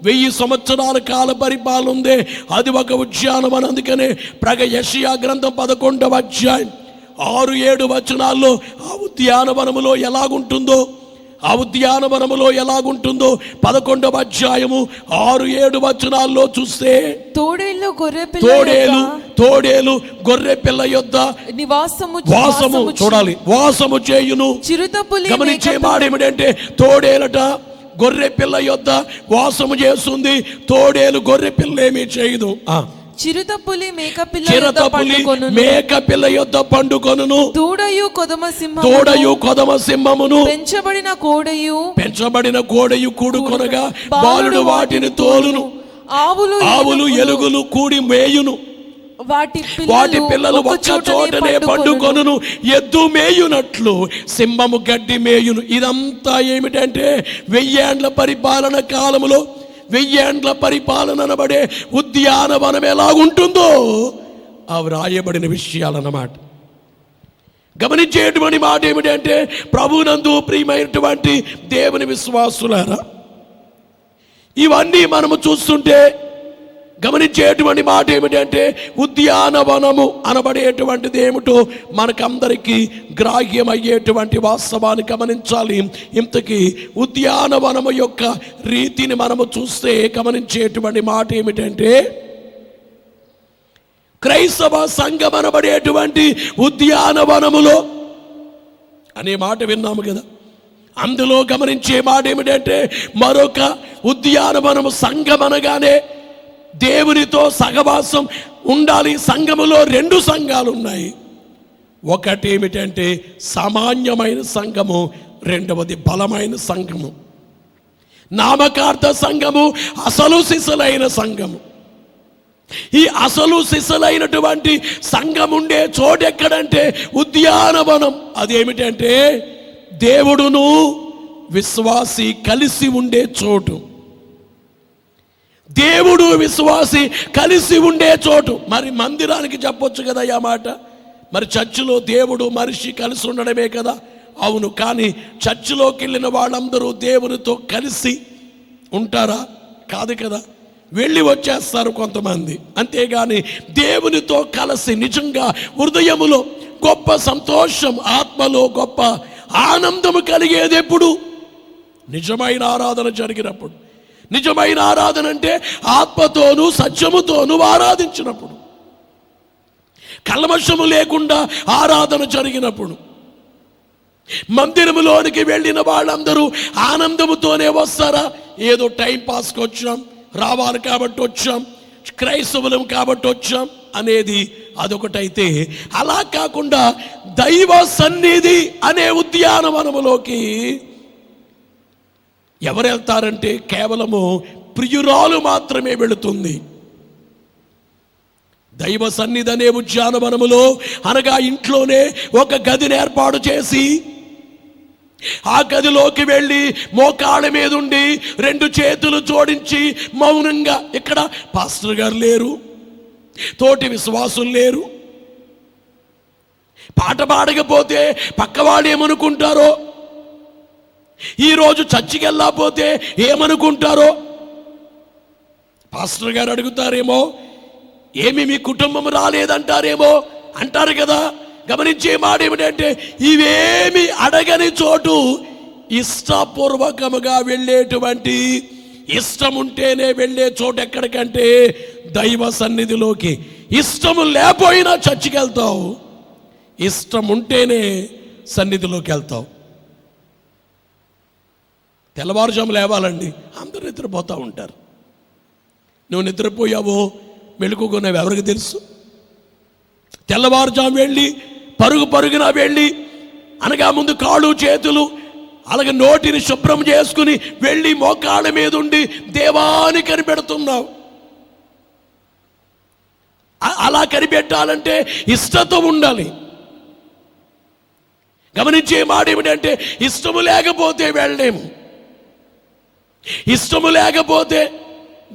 1000 సంవత్సరాల కాల పరిపాలన ఉందే, అది ఒక ఉద్యానవనం. అందుకనే యెషయా గ్రంథం 11వ అధ్యాయం 6-7 వచనాల్లో ఆ ఉద్యానవనములో ఎలాగుంటుందో, ఆ ఉద్యానవనములో ఎలాగుంటుందో 11వ అధ్యాయము 6-7 వచనాల్లో చూస్తే, తోడేలు గొర్రె పిల్ల యొద్ద వాసము చూడాలి, వాసము చేయును. గమనించే మాట ఏమిటంటే తోడేలట గొర్రె పిల్ల యొద్ద వాసము చేస్తుంది, తోడేలు గొర్రె పిల్ల ఏమీ చేయదు. చిరుతపులి మేక పిల్ల యొద్ద పండుకొనును, దూడయు కొదమ సింహమును పెంచబడిన కోడయు కూడుకొనగా బాలుడు వాటిని తోలును, ఆవులు ఎలుగులు కూడి మేయును, వాటి పిల్లలు ఒక్క చోటనే పండుకొనును, ఎద్దు మేయునట్లు సింహము గడ్డి మేయును. ఇదంతా ఏమిటంటే 1000 ఏండ్ల పరిపాలన కాలములో 1000 ఏండ్ల పరిపాలన అనబడే ఉద్యానవనం ఎలాగుంటుందో అవి రాయబడిన విషయాలన్నమాట. గమనించేటువంటి మాట ఏమిటంటే ప్రభునందు ప్రియమైనటువంటి దేవుని విశ్వాసులారా, ఇవన్నీ మనము చూస్తుంటే గమనించేటువంటి మాట ఏమిటంటే ఉద్యానవనము అనబడేటువంటిది ఏమిటో మనకందరికీ గ్రాహ్యమయ్యేటువంటి వాస్తవాన్ని గమనించాలి. ఇంతకీ ఉద్యానవనము యొక్క రీతిని మనము చూస్తే గమనించేటువంటి మాట ఏమిటంటే క్రైస్తవ సంఘం అనబడేటువంటి ఉద్యానవనములో అనే మాట విన్నాము కదా. అందులో గమనించే మాట ఏమిటంటే మరొక ఉద్యానవనము సంఘం అనగానే దేవునితో సహవాసం ఉండాలి. సంఘములో 2 సంఘాలు ఉన్నాయి. ఒకటి ఏమిటంటే సామాన్యమైన సంఘము, రెండవది బలమైన సంఘము. నామకార్థ సంఘము, అసలు సిసలైన సంఘము. ఈ అసలు సిసలైనటువంటి సంఘం ఉండే చోటు ఎక్కడంటే ఉద్యానవనం. అదేమిటంటే దేవుడును విశ్వాసి కలిసి ఉండే చోటు. దేవుడు విశ్వాసి కలిసి ఉండే చోటు. మరి మందిరానికి చెప్పొచ్చు కదా ఆ మాట. మరి చర్చిలో దేవుడు మనిషి కలిసి ఉండడమే కదా. అవును, కానీ చర్చిలోకి వెళ్ళిన వాళ్ళందరూ దేవునితో కలిసి ఉంటారా? కాదు కదా, వెళ్ళి వచ్చేస్తారు కొంతమంది. అంతేగాని దేవునితో కలిసి నిజంగా హృదయములో గొప్ప సంతోషం, ఆత్మలో గొప్ప ఆనందము కలిగేది ఎప్పుడు? నిజమైన ఆరాధన జరిగినప్పుడు. నిజమైన ఆరాధన అంటే ఆత్మతోనూ సత్యముతోనూ ఆరాధించినప్పుడు, కల్మషము లేకుండా ఆరాధన జరిగినప్పుడు. మందిరములోనికి వెళ్ళిన వాళ్ళందరూ ఆనందముతోనే వస్తారా? ఏదో టైం పాస్కి వచ్చాం, రావాలి కాబట్టి వచ్చాం, క్రైస్తవులం కాబట్టి వచ్చాం అనేది అదొకటైతే, అలా కాకుండా దైవ సన్నిధి అనే ఉద్యానవనములోకి ఎవరు వెళ్తారంటే కేవలము ప్రియురాలు మాత్రమే వెళుతుంది. దైవ సన్నిధి అనే ఉద్యానవనములో అనగా ఇంట్లోనే ఒక గదిని ఏర్పాటు చేసి ఆ గదిలోకి వెళ్ళి మోకాళ్ళ మీద ఉండి 2 చేతులు జోడించి మౌనంగా, ఇక్కడ పాస్టర్ గారు లేరు, తోటి విశ్వాసులు లేరు, పాట పాడకపోతే పక్కవాడు ఏమనుకుంటారో, ఈరోజు చర్చికి వెళ్ళకపోతే ఏమనుకుంటారో, పాస్టర్ గారు అడుగుతారేమో, ఏమి మీ కుటుంబం రాలేదంటారేమో అంటారు కదా. గమనించే మాట ఏమిటంటే ఇవేమి అడగని చోటు, ఇష్టపూర్వకముగా వెళ్ళేటువంటి, ఇష్టం ఉంటేనే వెళ్ళే చోటు ఎక్కడికంటే దైవ సన్నిధిలోకి. ఇష్టము లేకపోయినా చర్చికి వెళ్తావు, ఇష్టం ఉంటేనే సన్నిధిలోకి వెళ్తావు. తెల్లవారుజాము లేవాలండి, అందరూ నిద్రపోతూ ఉంటారు. నువ్వు నిద్రపోయావో మెలుకున్నావు ఎవరికి తెలుసు? తెల్లవారుజాము వెళ్ళి పరుగున వెళ్ళి అనగా ముందు కాళ్ళు చేతులు అలాగే నోటిని శుభ్రం చేసుకుని వెళ్ళి మోకాళ్ళ మీద ఉండి దేవాని కనిపెడుతున్నావు. అలా కనిపెట్టాలంటే ఇష్టంతో ఉండాలి. గమనించే మాట ఏమిటంటే ఇష్టము లేకపోతే వెళ్ళలేము. ఇష్టము లేకపోతే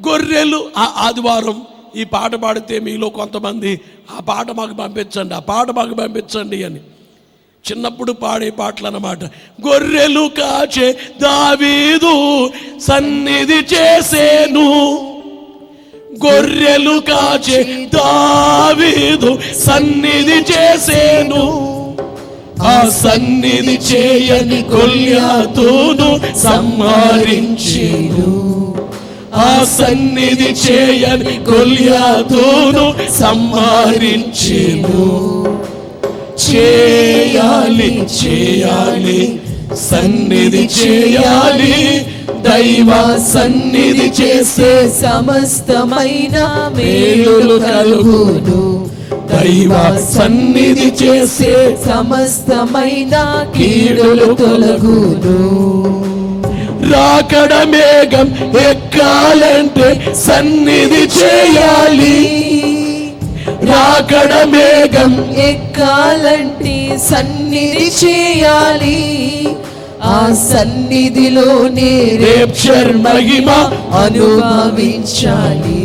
గొర్రెలు ఆదివారం ఈ పాట పాడితే మీలో కొంతమంది ఆ పాట మాకు పంపించండి, ఆ పాట మాకు పంపించండి అని చిన్నప్పుడు పాడే పాటలు అన్నమాట. గొర్రెలు కాచే దావీదు సన్నిధి చేసేను, గొర్రెలు కాచే దావీదు సన్నిధి చేసేను, ఆ సన్నిధి చేయని గొల్యాతును సంహరించెను, ఆ సన్నిధి చేయని గొల్యాతును సంహరించెను. చేయాలి చేయాలి సన్నిధి చేయాలి, దైవ సన్నిధి చేసే సమస్తమైన మేలులు కలుగును, దైవ సన్నిధి చేసే సమస్తమైన కీడులు తొలగును. రాకడ మేఘం ఎక్కాలంటే సన్నిధి చేయాలి, రాకడ మేఘం ఎక్కాలంటే సన్నిధి చేయాలి, ఆ సన్నిధిలోనే రేప్చర్ మహిమ అనుభవించాలి,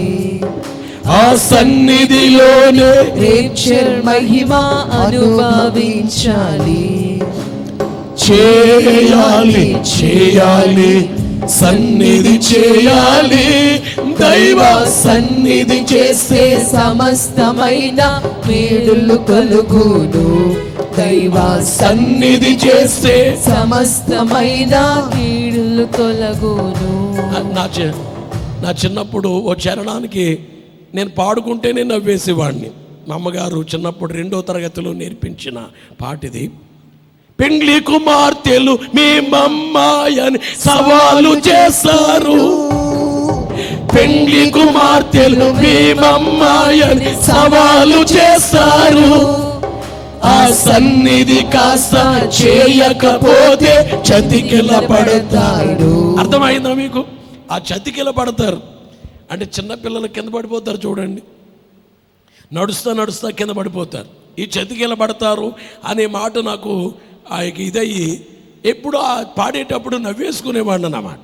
ఆ సన్నిధిలోనే రేప్చర్ మహిమ అనుభవించాలి. చేయాలి చేయాలి సన్నిధి చేయాలి, దైవ సన్నిధి చేస్తే సమస్తమైన మేలులు కలుగును. దైవ సన్నిధి చేస్తే సమస్తమైన కీడులు తొలగును. నా చిన్నప్పుడు ఓ చరణానికి నేను పాడుకుంటేనే నవ్వేసేవాడిని. మా అమ్మగారు చిన్నప్పుడు 2వ తరగతిలో నేర్పించిన పాటిది. పెండ్లి కుమార్తెలు మేమమ్మాయని సవాలు చేశారు, పెండ్లి కుమార్తెలు మేమమ్మాయని సవాలు చేశారు. ఆ సన్నిధి కాస్త చేయకపోతే చతికిల పడతాడు. అర్థమైందా మీకు? ఆ చతికిల పడతారు అంటే చిన్నపిల్లలు కింద పడిపోతారు చూడండి, నడుస్తా నడుస్తా కింద పడిపోతారు. ఈ చతికిల పడతారు అనే మాట నాకు ఇదయ్యి ఎప్పుడు పాడేటప్పుడు నవ్వేసుకునేవాడిని అన్నమాట.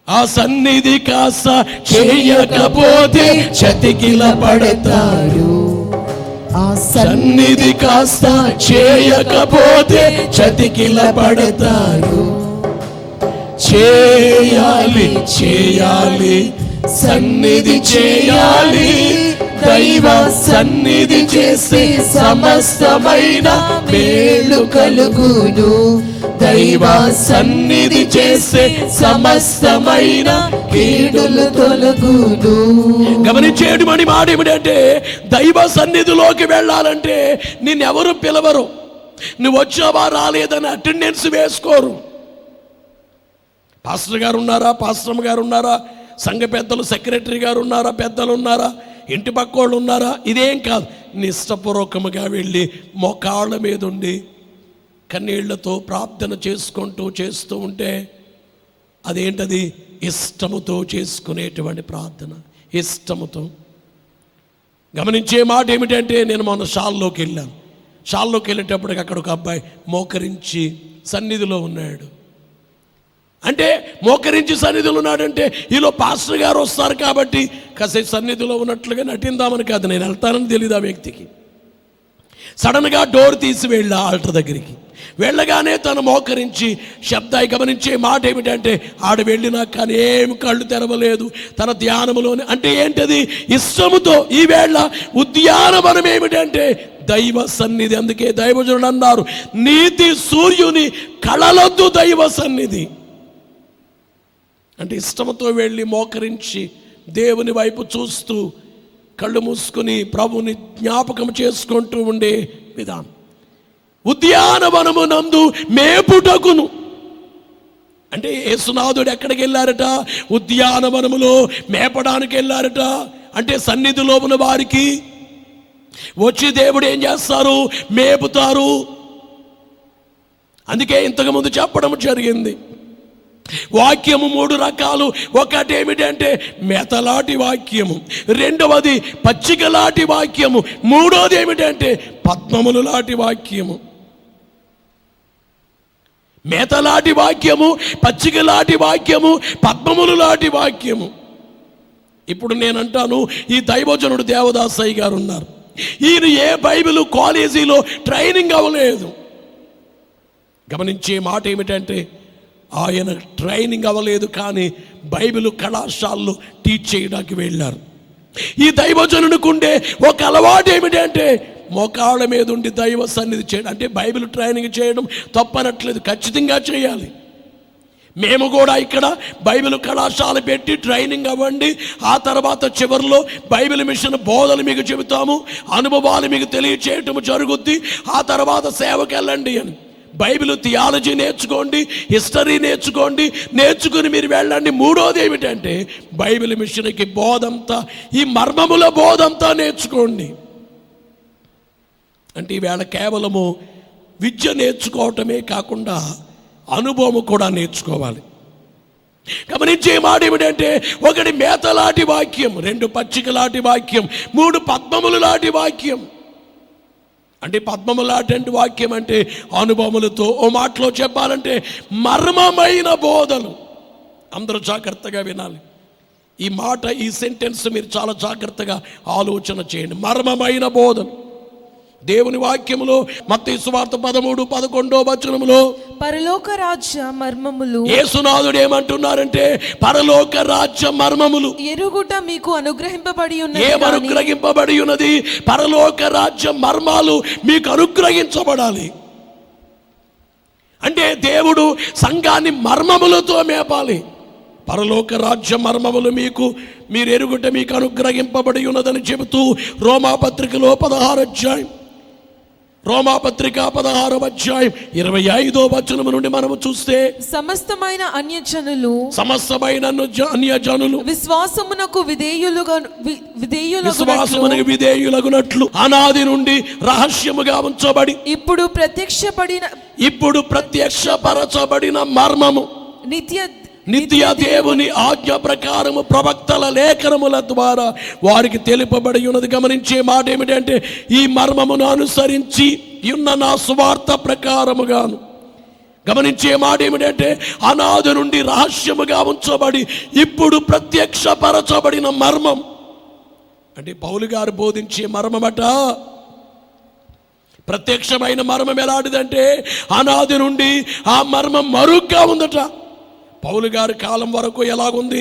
ఆ సన్నిధి కాస్త చేయకపోతే చతికిల పడతారు, ఆ సన్నిధి కాస్త చేయకపోతే చతికిల పడతారు. చేయాలి చేయాలి సన్నిధి చేయాలి, దైవ సన్నిధి చేసి సమస్తమైన మేలు కలుగును. దైవ సన్నిధి చేసే సమస్తమైన కీడులు తొలగును. గమనించేయడం మాట ఏమిటంటే, దైవ సన్నిధిలోకి వెళ్ళాలంటే నిన్నెవరు పిలవరు. నువ్వు వచ్చావా రాలేదని అటెండెన్స్ వేసుకోరు. పాస్టర్ గారు ఉన్నారా, పాస్టర్ గారు ఉన్నారా, సంఘ పెద్దలు సెక్రటరీ గారు ఉన్నారా, పెద్దలు ఉన్నారా, ఇంటి పక్క వాళ్ళు ఉన్నారా, ఇదేం కాదు. నిష్టపూర్వకముగా వెళ్ళి మోకాళ్ళ మీద ఉండి కన్నీళ్లతో ప్రార్థన చేసుకుంటూ చేస్తూ ఉంటే అదేంటది? ఇష్టముతో చేసుకునేటువంటి ప్రార్థన, ఇష్టముతో. గమనించే మాట ఏమిటంటే, నేను మొన్న షాల్లోకి వెళ్ళాను. షాల్లోకి వెళ్ళేటప్పటికి అక్కడ ఒక అబ్బాయి మోకరించి సన్నిధిలో ఉన్నాడు. అంటే మోకరించి సన్నిధిలో ఉన్నాడంటే ఈలో పాస్టర్ గారు వస్తారు కాబట్టి కాసేపు సన్నిధిలో ఉన్నట్లుగా నటిందామని కాదు. నేను వెళ్తానని తెలియదు ఆ వ్యక్తికి. సడన్గా డోర్ తీసి వెళ్ళా ఆల్టర్ దగ్గరికి. వెళ్ళగానే తను మోకరించి శబ్దాయి. గమనించే మాట ఏమిటంటే, ఆడ వెళ్ళినా కానీ ఏమి కళ్ళు తెరవలేదు, తన ధ్యానములోనే. అంటే ఏంటది? ఇష్టముతో. ఈ వేళ ఉద్యానవనం ఏమిటంటే దైవ సన్నిధి. అందుకే దైవజనుడు అన్నారు, నీతి సూర్యుని కళలొద్దు దైవ సన్నిధి. అంటే ఇష్టంతో వెళ్ళి మోకరించి దేవుని వైపు చూస్తూ కళ్ళు మూసుకుని ప్రభుని జ్ఞాపకం చేసుకుంటూ ఉండే విధానం. ఉద్యానవనము నందు మేపుటకును. అంటే యేసునాథుడు ఎక్కడికి వెళ్ళారట? ఉద్యానవనములో మేపడానికి వెళ్ళారట. అంటే సన్నిధిలో ఉన్న వారికి వచ్చి దేవుడు ఏం చేస్తారు? మేపుతారు. అందుకే ఇంతకుముందు చెప్పడం జరిగింది. వాక్యము 3 రకాలు. ఒకటి ఏమిటంటే మెతలాటి వాక్యము, రెండవది పచ్చికలాటి వాక్యము, మూడోది ఏమిటంటే పద్మములు లాంటి వాక్యము. మేతలాటి వాక్యము, పచ్చికలాటి వాక్యము, పద్మములు లాంటి వాక్యము. ఇప్పుడు నేనంటాను, ఈ దైవజనుడు దేవదాసయ్య గారు ఉన్నారు. ఈయన ఏ బైబిల్ కాలేజీలో ట్రైనింగ్ అవ్వలేదు. గమనించే మాట ఏమిటంటే, ఆయన ట్రైనింగ్ అవ్వలేదు కానీ బైబిల్ కళాశాలలో టీచ్ చేయడానికి వెళ్ళారు. ఈ దైవజనునికి ఉండే ఒక అలవాటు ఏమిటంటే మోకాళ్ళ మీద ఉండి దైవ సన్నిధి చేయడం. అంటే బైబిల్ ట్రైనింగ్ చేయడం తప్పనట్లేదు, ఖచ్చితంగా చేయాలి. మేము కూడా ఇక్కడ బైబిల్ కళాశాల పెట్టి ట్రైనింగ్ అవ్వండి. ఆ తర్వాత చివరిలో బైబిల్ మిషన్ బోధలు మీకు చెబుతాము, అనుభవాలు మీకు తెలియచేయటం జరుగుద్ది. ఆ తర్వాత సేవకు వెళ్ళండి అని. బైబిల్ థియాలజీ నేర్చుకోండి, హిస్టరీ నేర్చుకోండి, నేర్చుకుని మీరు వెళ్ళండి. మూడోది ఏమిటంటే బైబిల్ మిషన్కి బోధంతా, ఈ మర్మముల బోధంతా నేర్చుకోండి. అంటే ఈవేళ కేవలము విద్య నేర్చుకోవటమే కాకుండా అనుభవం కూడా నేర్చుకోవాలి. గమనించే మాట ఏమిటంటే, ఒకటి మేతలాంటి వాక్యం, 2 పచ్చికలాంటి వాక్యం, 3 పద్మములు లాంటి వాక్యం. అంటే పద్మములాంటి వాక్యం అంటే అనుభవములతో, ఓ మాటలో చెప్పాలంటే మర్మమైన బోధలు. అందరూ జాగ్రత్తగా వినాలి ఈ మాట, ఈ సెంటెన్స్ మీరు చాలా జాగ్రత్తగా ఆలోచన చేయండి. మర్మమైన బోధలు. దేవుని వాక్యములో మత్తయి సువార్త 13:11 పరలోక రాజ్య మర్మములు యేసునాథుడు ఏమంటున్నారంటే పరలోక రాజ్య మర్మములు ఎరుగుట మీకు అనుగ్రహింపబడి అనుగ్రహింపబడి ఉన్నది. పరలోక రాజ్య మర్మాలు మీకు అనుగ్రహించబడాలి. అంటే దేవుడు సంఘాన్ని మర్మములతో మేపాలి. పరలోక రాజ్య మర్మములు మీరు ఎరుగుట మీకు అనుగ్రహింపబడి ఉన్నదని చెబుతూ రోమాపత్రికలో 16వ అధ్యాయం 25వ వచనము నుండి మనము చూస్తే సమస్తమైన అన్యజనులు విశ్వాసమునకు విధేయులగునట్లు అనాది నుండి రహస్యముగా ఉంచబడి ఇప్పుడు ప్రత్యక్షపరచబడిన మర్మము నిత్య దేవుని ఆజ్ఞ ప్రకారము ప్రవక్తల లేఖనముల ద్వారా వారికి తెలుపబడి ఉన్నది. గమనించే మాట ఏమిటంటే ఈ మర్మమును అనుసరించి ఉన్న నా సువార్త ప్రకారముగాను. గమనించే మాట ఏమిటంటే అనాది నుండి రహస్యముగా ఉంచబడి ఇప్పుడు ప్రత్యక్షపరచబడిన మర్మం. అంటే పౌలు గారు బోధించే మర్మమట. ప్రత్యక్షమైన మర్మం ఎలాంటిదంటే అనాది నుండి ఆ మర్మం మరుగ్గా ఉందట. పౌలు గారి కాలం వరకు ఎలాగుంది?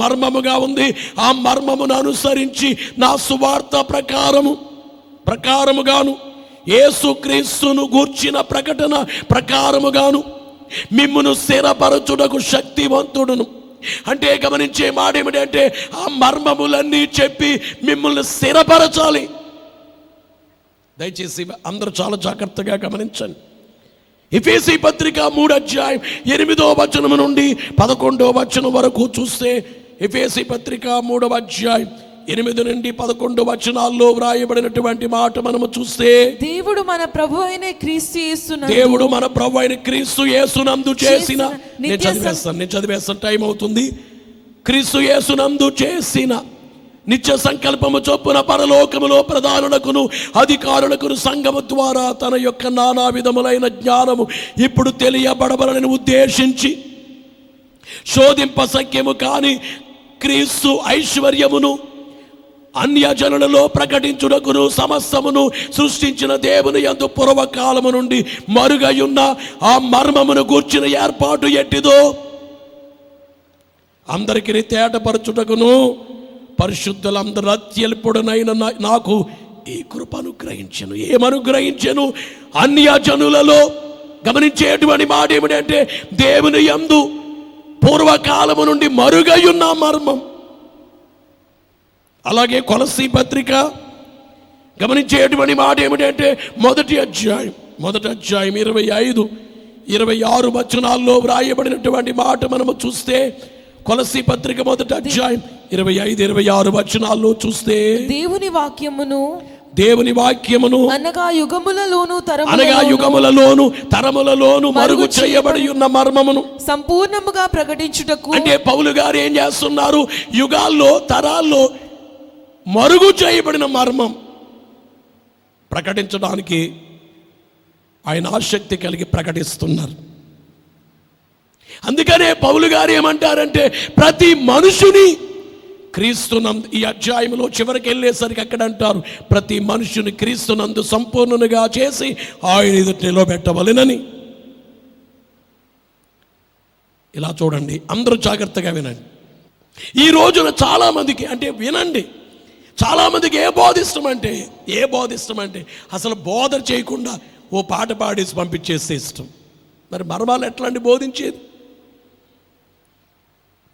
మర్మముగా ఉంది. ఆ మర్మమును అనుసరించి నా సువార్త ప్రకారముగాను యేసుక్రీస్తును గూర్చిన ప్రకటన ప్రకారముగాను మిమ్మును స్థిరపరచుటకు శక్తివంతుడును. అంటే గమనించే మాట ఏమిటంటే ఆ మర్మములన్నీ చెప్పి మిమ్మల్ని స్థిరపరచాలి. దయచేసి అందరూ చాలా జాగ్రత్తగా గమనించండి. ఎఫెసీ పత్రిక 3వ అధ్యాయం 8వ వచనం నుండి 11వ వచనం వరకు చూస్తే ఎఫెసీ పత్రిక 3వ అధ్యాయం 8 నుండి 11 వచనాల్లో వ్రాయబడినటువంటి మాట మనము చూస్తే దేవుడు మన ప్రభు అయిన క్రీస్తు యేసునందు చేసిన నేను చదివేస్తాను టైం అవుతుంది. క్రీస్తు యేసునందు చేసిన నిత్య సంకల్పము చొప్పున పరలోకములో ప్రధానులకును అధికారులకును సంఘము ద్వారా తన యొక్క నానా విధములైన జ్ఞానము ఇప్పుడు తెలియబడబలని ఉద్దేశించి శోధింపశక్యము కాని క్రీస్తు ఐశ్వర్యమును అన్యజనులలో ప్రకటించుటకును సమస్తమును సృష్టించిన దేవుని యందు పూర్వకాలము నుండి మరుగయున్న ఆ మర్మమును గూర్చిన ఏర్పాటు ఎట్టిదో అందరికీ తేటపరచుటకును పరిశుద్ధులందరూ అత్యల్పుడనైన నాకు ఈ కృప అనుగ్రహించెను. ఏమనుగ్రహించెను? అన్యజనులలో. గమనించేటువంటి మాట ఏమిటంటే దేవుని యందు పూర్వకాలము నుండి మరుగయున్న మర్మం. అలాగే కొలస్సీ పత్రిక గమనించేటువంటి మాట ఏమిటంటే మొదటి అధ్యాయం 25-26 వచనాల్లో వ్రాయబడినటువంటి మాట మనము చూస్తే కొలస్సీ పత్రిక 1వ అధ్యాయం 25-26 వచనాల్లో చూస్తే దేవుని వాక్యమును అనగా యుగములలోను తరములలోను మరుగు చేయబడి ఉన్న మర్మమును సంపూర్ణముగా ప్రకటించుటకు. అంటే పౌలు గారు ఏం చేస్తున్నారు? యుగాల్లో తరాల్లో మరుగు చేయబడిన మర్మం ప్రకటించడానికి ఆయన ఆసక్తి కలిగి ప్రకటిస్తున్నారు. అందుకనే పౌలు గారు ఏమంటారంటే ప్రతి మనుషుని క్రీస్తునందు, ఈ అధ్యాయంలో చివరికి వెళ్ళేసరికి అక్కడ అంటారు ప్రతి మనుషుని క్రీస్తునందు సంపూర్ణునిగా చేసి ఆయన ఎదుట నిలబెట్టవలెనని. ఇలా చూడండి, అందరూ జాగ్రత్తగా వినండి. ఈ రోజున చాలామందికి అంటే వినండి, చాలామందికి ఏ బోధ ఇష్టం అంటే అసలు బోధ చేయకుండా ఓ పాట పాడేసి పంపించేస్తే ఇష్టం. మరి మర్మాలు ఎట్లా అండి బోధించేది?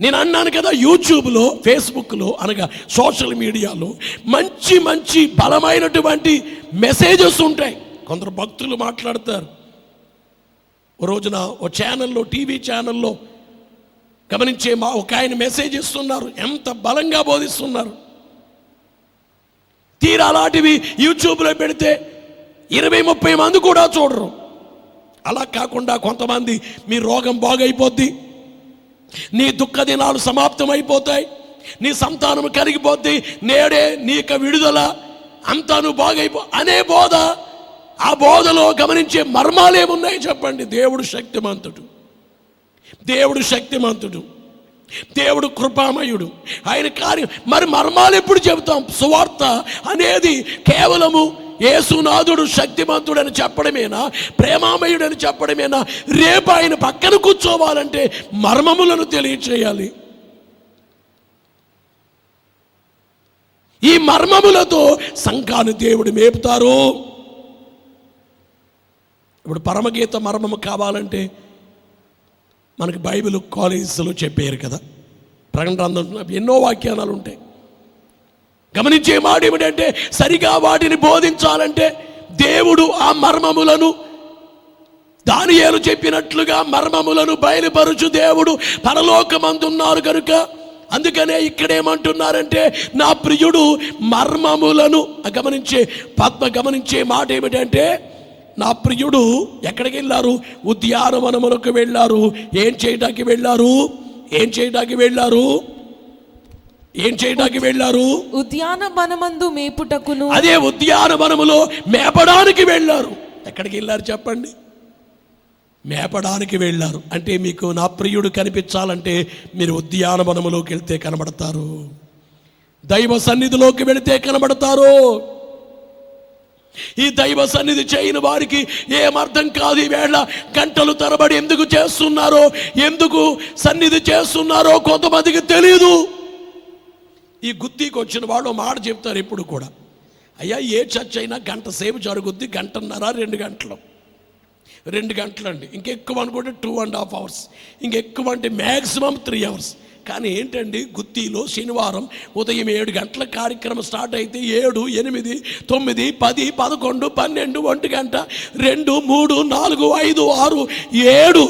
నేను అన్నాను కదా, యూట్యూబ్లో, ఫేస్బుక్లో అనగా సోషల్ మీడియాలో మంచి మంచి బలమైనటువంటి మెసేజెస్ ఉంటాయి. కొందరు భక్తులు మాట్లాడతారు. ఓ రోజున ఓ ఛానల్లో, టీవీ ఛానల్లో గమనించే ఒక ఆయన మెసేజ్ ఇస్తున్నారు, ఎంత బలంగా బోధిస్తున్నారు. తీరా అలాంటివి యూట్యూబ్లో పెడితే 20-30 మంది కూడా చూడరు. అలా కాకుండా కొంతమంది మీ రోగం బాగైపోద్ది, నీ దుఃఖ దినాలు సమాప్తమైపోతాయి, నీ సంతానం కరిగిపోద్ది, నేడే నీకు విడుదల, అంతా నువ్వు బాగైపో అనే బోధ. ఆ బోధలో గమనించే మర్మాలేమున్నాయి చెప్పండి? దేవుడు శక్తిమంతుడు, దేవుడు కృపామయుడు, ఆయన కార్యం. మరి మర్మాలు ఎప్పుడు చెబుతాం? సువార్త అనేది కేవలము యేసునాథుడు శక్తిమంతుడని చెప్పడమేనా, ప్రేమామయుడని చెప్పడమేనా? రేపు ఆయన పక్కన కూర్చోవాలంటే మర్మములను తెలియచేయాలి. ఈ మర్మములతో సంఘాన్ని దేవుడు మేపుతారు. ఇప్పుడు పరమగీత మర్మము కావాలంటే మనకి బైబిల్ కాలేజీలో చెప్పారు కదా, ప్రకటన గ్రంథంలో ఎన్నో వాక్యానాలు ఉంటాయి. గమనించే మాట ఏమిటంటే, సరిగా వాటిని బోధించాలంటే దేవుడు ఆ మర్మములను, దానియేలు చెప్పినట్లుగా మర్మములను బయలుపరుచు దేవుడు పరలోకమందున్నారు కనుక, అందుకనే ఇక్కడేమంటున్నారంటే, నా ప్రియుడు మర్మములను గమనించే మాట ఏమిటంటే, నా ప్రియుడు ఎక్కడికి వెళ్ళారు? ఉద్యానవనములకు వెళ్ళారు. ఏం చేయడానికి వెళ్ళారు? ఉద్యానవనమందు మేపుటకును. అదే ఉద్యానవనములో మేపడానికి వెళ్ళారు. ఎక్కడికి వెళ్ళారు చెప్పండి? మేపడానికి వెళ్ళారు. అంటే మీకు నా ప్రియుడు కనిపించాలంటే మీరు ఉద్యానవనములోకి వెళ్తే కనబడతారు, దైవ సన్నిధిలోకి వెళితే కనబడతారు. ఈ దైవ సన్నిధి చేయని వారికి ఏమర్థం కాదు. ఈవేళ గంటలు తరబడి ఎందుకు చేస్తున్నారో, ఎందుకు సన్నిధి చేస్తున్నారో కొంతమందికి తెలియదు. ఈ గుత్తికి వచ్చిన వాళ్ళు మాట చెప్తారు ఎప్పుడు కూడా, అయ్యా ఏ చర్చ్ అయినా గంట సేపు జరుగుద్ది, 1.5 2 గంటలండి. ఇంకెక్కువ అనుకుంటే 2.5 hours, ఇంకెక్కువ అంటే మ్యాక్సిమం 3 hours. కానీ ఏంటండి, గుత్తిలో శనివారం ఉదయం 7 గంటల కార్యక్రమం స్టార్ట్ అయితే 7, 8, 9, 10, 11, 12, 1 గంట, 2, 3, 4, 5, 6, 7,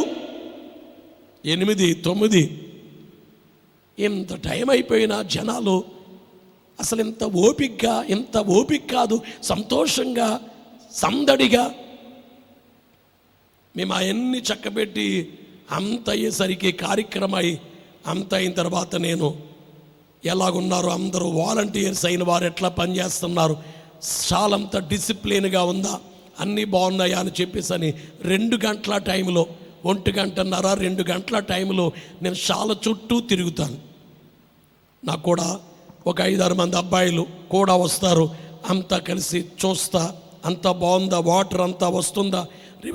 8, 9 ఇంత టైం అయిపోయినా జనాలు అసలు ఇంత ఓపిక కాదు, సంతోషంగా సందడిగా మేము అవన్నీ చక్కబెట్టి అంత అయ్యేసరికి కార్యక్రమం అంత అయిన తర్వాత నేను ఎలాగున్నారు, అందరూ వాలంటీర్స్ అయిన వారు ఎట్లా పనిచేస్తున్నారు, చాలా అంత డిసిప్లిన్గా ఉందా, అన్నీ బాగున్నాయా అని చెప్పేసి 2 గంటల టైంలో, 1 గంటన్నర 2 గంటల టైంలో నేను చాలా చుట్టూ తిరుగుతాను. నాకు కూడా ఒక 5-6 మంది అబ్బాయిలు కూడా వస్తారు. అంతా కలిసి చూస్తా, అంతా బాగుందా, వాటర్ అంతా వస్తుందా,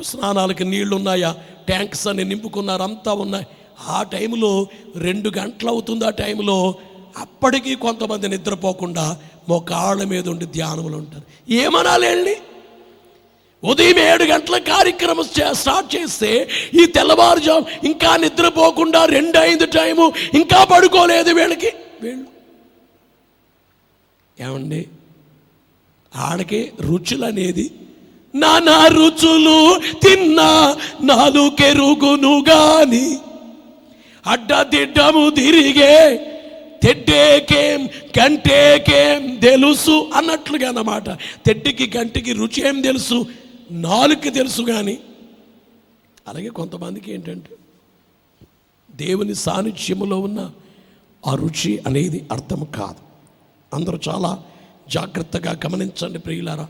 స్నానాలకి నీళ్లు ఉన్నాయా, ట్యాంక్స్ అన్ని నింపుకున్నారు, అంతా ఉన్నాయి. ఆ టైంలో 2 గంటలు అవుతుంది. ఆ టైంలో అప్పటికీ కొంతమంది నిద్రపోకుండా మోకాళ్ళ మీద ఉండి ధ్యానములు ఉంటారు. ఏమనాలి వెళ్ళి? ఉదయం 7 గంటల కార్యక్రమం స్టార్ట్ చేస్తే ఈ తెల్లవారుజాము ఇంకా నిద్రపోకుండా 2 అయింది టైము, ఇంకా పడుకోలేదు వీళ్ళు ఏమండి? ఆడకి రుచులు అనేది, నానా రుచులు తిన్నా నాలుకెరుగును గాని అడ్డదిడ్డము తిరిగే తెడ్డేకేం గంటేకేం తెలుసు అన్నట్లుగా అన్నమాట. తెడ్డికి గంటికి రుచి ఏం తెలుసు, నాలుగుకి తెలుసు. కానీ అలాగే కొంతమందికి ఏంటంటే దేవుని సాన్నిధ్యములో ఉన్న ఆ రుచి అనేది అర్థం కాదు. అందరూ చాలా జాగ్రత్తగా గమనించండి ప్రియులారా.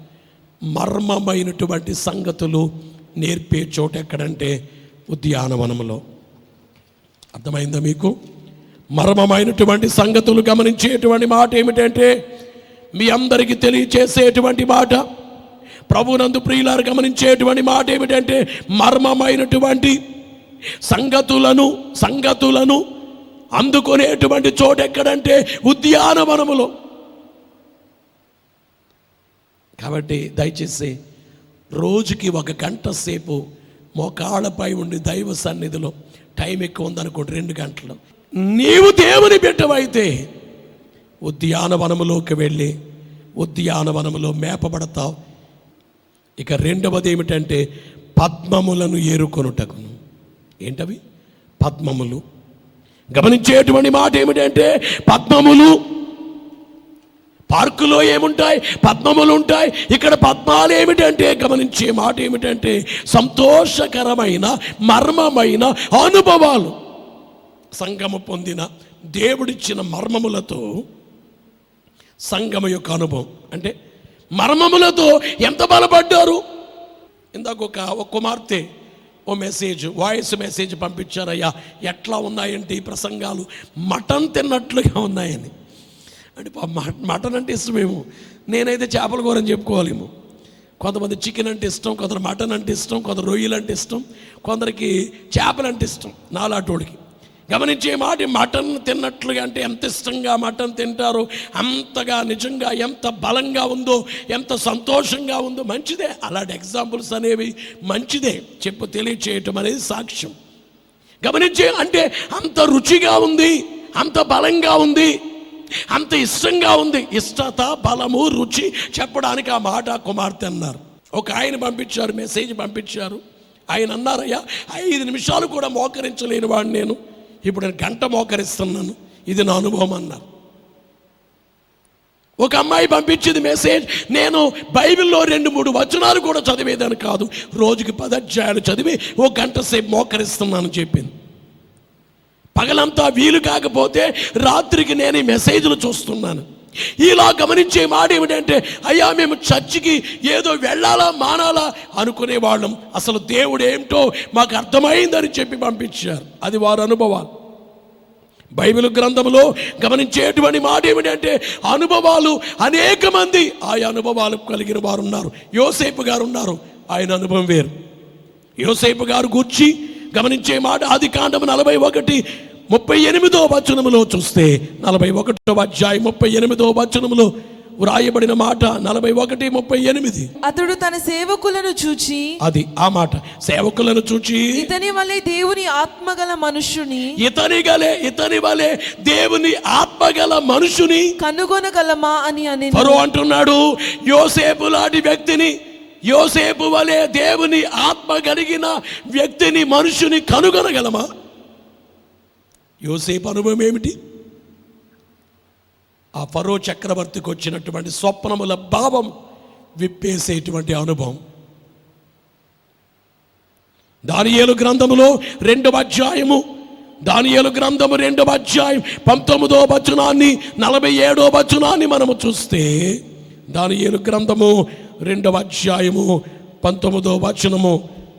మర్మమైనటువంటి సంగతులు నేర్పే చోటు ఎక్కడంటే ఉద్యానవనములో. అర్థమైందా మీకు? మర్మమైనటువంటి సంగతులు గమనించేటువంటి మాట ఏమిటంటే, మీ అందరికీ తెలియచేసేటువంటి మాట, ప్రభునందు ప్రియులారు గమనించేటువంటి మాట ఏమిటంటే, మర్మమైనటువంటి సంగతులను అందుకునేటువంటి చోటు ఎక్కడంటే ఉద్యానవనములో. కాబట్టి దయచేసి రోజుకి 1 గంట సేపు మోకాళ్ళపై ఉండి దైవ సన్నిధిలో, టైం ఎక్కువ ఉందనుకోండి 2 గంటలు, నీవు దేవుని బిడ్డవైతే ఉద్యానవనములోకి వెళ్ళి ఉద్యానవనములో మేపబడతావు. ఇక రెండవది ఏమిటంటే పద్మములను ఏరుకొనుటకును. ఏంటవి? పద్మములు. గమనించేటువంటి మాట ఏమిటంటే పద్మములు. పార్కులో ఏముంటాయి? పద్మములు ఉంటాయి. ఇక్కడ పద్మాలు ఏమిటంటే, గమనించే మాట ఏమిటంటే సంతోషకరమైన మర్మమైన అనుభవాలు. సంగము పొందిన దేవుడిచ్చిన మర్మములతో సంగమ యొక్క అనుభవం అంటే మర్మములతో ఎంత బలపడ్డారు. ఇందాక ఒక కుమార్తె వాయిస్ మెసేజ్ పంపించారయ్యా, ఎట్లా ఉన్నాయంటే ఈ ప్రసంగాలు మటన్ తిన్నట్లుగా ఉన్నాయని. అంటే మటన్ అంటే ఇష్టమేమో, నేనైతే చేపల కూర అని చెప్పుకోవాలేమో. కొంతమంది చికెన్ అంటే ఇష్టం, కొందరు మటన్ అంటే ఇష్టం, కొందరు రొయ్యలు అంటే ఇష్టం, కొందరికి చేపలు అంటే ఇష్టం. నాలాటోడికి గమనించే మాట, మటన్ తిన్నట్లుగా అంటే ఎంత ఇష్టంగా మటన్ తింటారో అంతగా నిజంగా ఎంత బలంగా ఉందో, ఎంత సంతోషంగా ఉందో. మంచిదే, అలాంటి ఎగ్జాంపుల్స్ అనేవి మంచిదే తెలియచేయటం అనేది సాక్ష్యం. గమనించే అంటే అంత రుచిగా ఉంది, అంత బలంగా ఉంది, అంత ఇష్టంగా ఉంది. ఇష్టత, బలము, రుచి చెప్పడానికి ఆ మాట కుమార్తె అన్నారు. ఒక ఆయన పంపించారు, మెసేజ్ పంపించారు. ఆయన అన్నారయ్యా, 5 నిమిషాలు కూడా మోకరించలేని వాడిని నేను, ఇప్పుడు నేను గంట మోకరిస్తున్నాను, ఇది నా అనుభవం అన్నారు. ఒక అమ్మాయి పంపించింది మెసేజ్, నేను బైబిల్లో 2-3 వచనాలు కూడా చదివేదాన్ని కాదు, రోజుకి 10 అధ్యాయాలు చదివి 1 గంట సేపు మోకరిస్తున్నానని చెప్పింది. పగలంతా వీలు కాకపోతే రాత్రికి నేను ఈ మెసేజ్లు చూస్తున్నాను. ఇలా గమనించే మాట ఏమిటంటే, అయ్యా మేము చర్చికి ఏదో వెళ్ళాలా మానాలా అనుకునేవాళ్ళం, అసలు దేవుడు ఏమిటో మాకు అర్థమైందని చెప్పి పంపించారు. అది వారి అనుభవాలు. బైబిల్ గ్రంథంలో గమనించేటువంటి మాట ఏమిటంటే, అనుభవాలు అనేక మంది ఆయా అనుభవాలు కలిగిన వారు ఉన్నారు. యోసేపు గారు ఉన్నారు, ఆయన అనుభవం వేరు. యోసేపు గారు గూర్చి గమనించే మాట ఆదికాండము 41:38 వచనములో చూస్తే, 41వ అధ్యాయం 38వ వచనములో వ్రాయబడిన మాట 41:38. అతడు తన సేవకులను చూచి, అది ఆ మాట, సేవకులను చూచి, ఇతని వలె దేవుని ఆత్మగల మనుష్యుని, ఇతని వలె దేవుని ఆత్మగల మనుషుని కనుగొనగలమా అని అనెను. ఫరో అంటున్నాడు, యోసేపు లాంటి వ్యక్తిని, యోసేపు వలె దేవుని ఆత్మ కలిగిన వ్యక్తిని, మనుషుని కనుగొనగలమా? యోసేపు అనుభవం ఏమిటి? ఆ ఫరో చక్రవర్తికి వచ్చినటువంటి స్వప్నముల భావం విప్పేసేటువంటి అనుభవం. దానియేలు గ్రంథములో 2వ అధ్యాయము, దానియేలు గ్రంథము 2వ అధ్యాయం 19వ వచనాన్ని 47వ వచనాన్ని మనము చూస్తే, దానియేలు గ్రంథము 2వ అధ్యాయము 19వ వచనము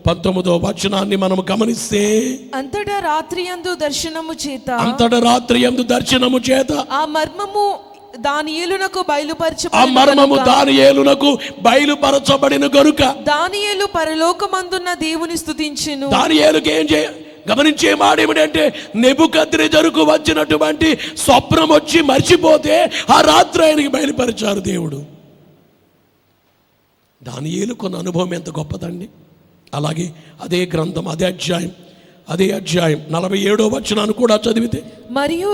19వ వచనాన్ని మనము గమనిస్తే, అంతటా రాత్రియందు దర్శనము చేత ఆ మర్మము దానియేలునకు బయలుపరచబడిన గనుక దానియేలు పరలోకమందున్న దేవుని స్తుతించెను. దానియేలుకి ఏం గమనించే మాట ఏమిటంటే, నెబుకద్నెజరుకు వచ్చినటువంటి స్వప్నం వచ్చి మర్చిపోతే ఆ రాత్రి ఆయనకి బయలుపరిచారు దేవుడు. దానియేలు కొన్న అనుభవం ఎంత గొప్పదండి. అలాగే అదే గ్రంథం, అదే అధ్యాయం 47వ వచనాన్ని కూడా చదివితే, మరియు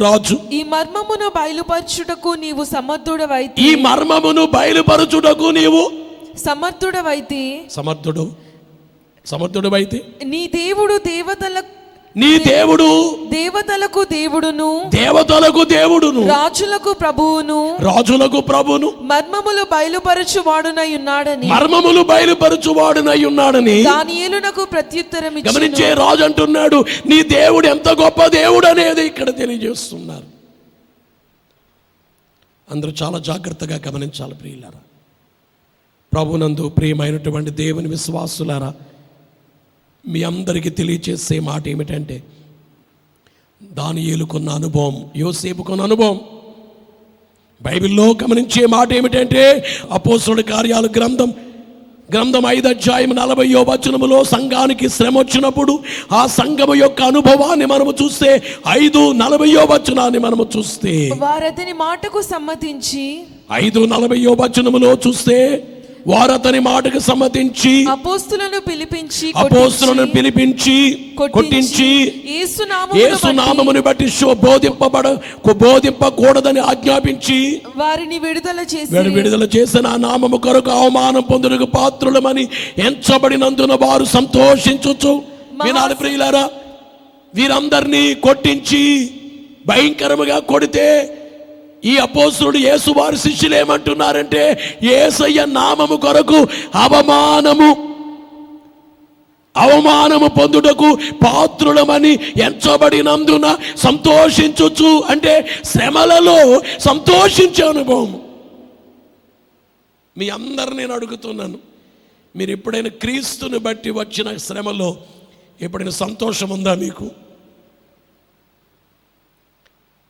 రాజు ఈ మర్మమును బయలుపరచుటకు నీవు సమర్థుడవైతే నీ దేవుడు దేవతలకు దేవుడును రాజులకు ప్రభువును మర్మములు బయలుపరచువాడునై ఉన్నాడని దానియేలునకు ప్రత్యుత్తరం ఇచ్చెను. గమనించే రాజు అంటున్నాడు, నీ దేవుడు ఎంత గొప్ప దేవుడు అనేది ఇక్కడ తెలియజేస్తున్నారు. అందరూ చాలా జాగ్రత్తగా గమనించాలి ప్రియులారా. ప్రభునందు ప్రియమైనటువంటి దేవుని విశ్వాసులారా, మీ అందరికీ తెలియచేసే మాట ఏమిటంటే, దానియేలుకున్న అనుభవం, యోసేపుకున్న అనుభవం. బైబిల్లో గమనించే మాట ఏమిటంటే, అపోస్తలుల కార్యాల గ్రంథం 5:40 వచనములో సంఘానికి శ్రమ వచ్చినప్పుడు ఆ సంఘము యొక్క అనుభవాన్ని మనము చూస్తే, 5:40 వచనాన్ని మనము చూస్తే, వారతని మాటకు సమ్మతించి, 5:40 వచనములో చూస్తే, వారతని మాటకు సమ్మతించి అపోస్తలులను పిలిపించి కొట్టించి యేసు నామమును బట్టి బోధింపకూడదని ఆజ్ఞాపించి వారిని విడుదల చేసిన ఆ నామము కొరకు అవమానం పొందుటకు పాత్రులమని ఎంచబడినందున వారు సంతోషించుచు. వినాలి ప్రియులారా, వీరందరినీ కొట్టించి భయంకరముగా కొడితే, ఈ అపోస్తలుడు యేసు వారి శిష్యులు ఏమంటున్నారంటే, యేసయ్య నామము కొరకు అవమానము పొందుటకు పాత్రులమని ఎంచబడినందున సంతోషించుచు. అంటే శ్రమలలో సంతోషించే అనుభవం. మీ అందరు నేను అడుగుతున్నాను, మీరు ఎప్పుడైనా క్రీస్తుని బట్టి వచ్చిన శ్రమలో ఎప్పుడైనా సంతోషం ఉందా? మీకు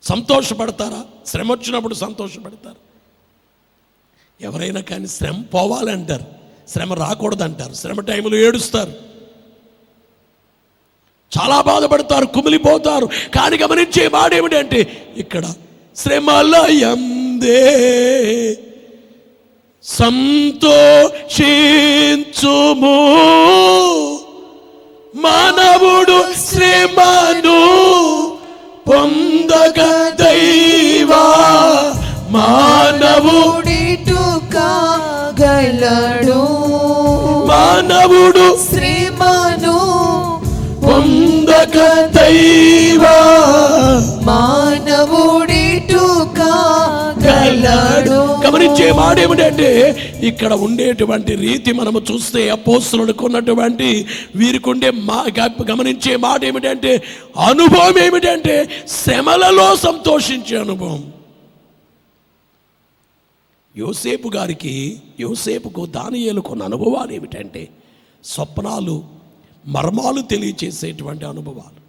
సంతోషపడతారా? శ్రమ వచ్చినప్పుడు సంతోషపడతారు. ఎవరైనా కానీ శ్రమ పోవాలంటారు, శ్రమ రాకూడదంటారు, శ్రమ టైంలో ఏడుస్తారు, చాలా బాధపడతారు, కుమిలిపోతారు. కానీ గమనించే మాట ఏమిటంటే ఇక్కడ శ్రమలయందే సంతోషించుము, మానవుడు శ్రమను పొందక దైవా మానవుడిటు కాగలడు, మానవుడు శ్రమను పొందక దైవా మానవుడిటు కాగలడు. గమనించే మాట ఏమిటంటే ఇక్కడ ఉండేటువంటి రీతి మనము చూస్తే అపోస్తలులకు ఉన్నటువంటి వీరికి ఉండే గమనించే మాట ఏమిటంటే అనుభవం ఏమిటంటే శ్రమలలో సంతోషించే అనుభవం. యోసేపుకు దానియేలుకున్న అనుభవాలు ఏమిటంటే స్వప్నాలు, మర్మాలు తెలియచేసేటువంటి అనుభవాలు.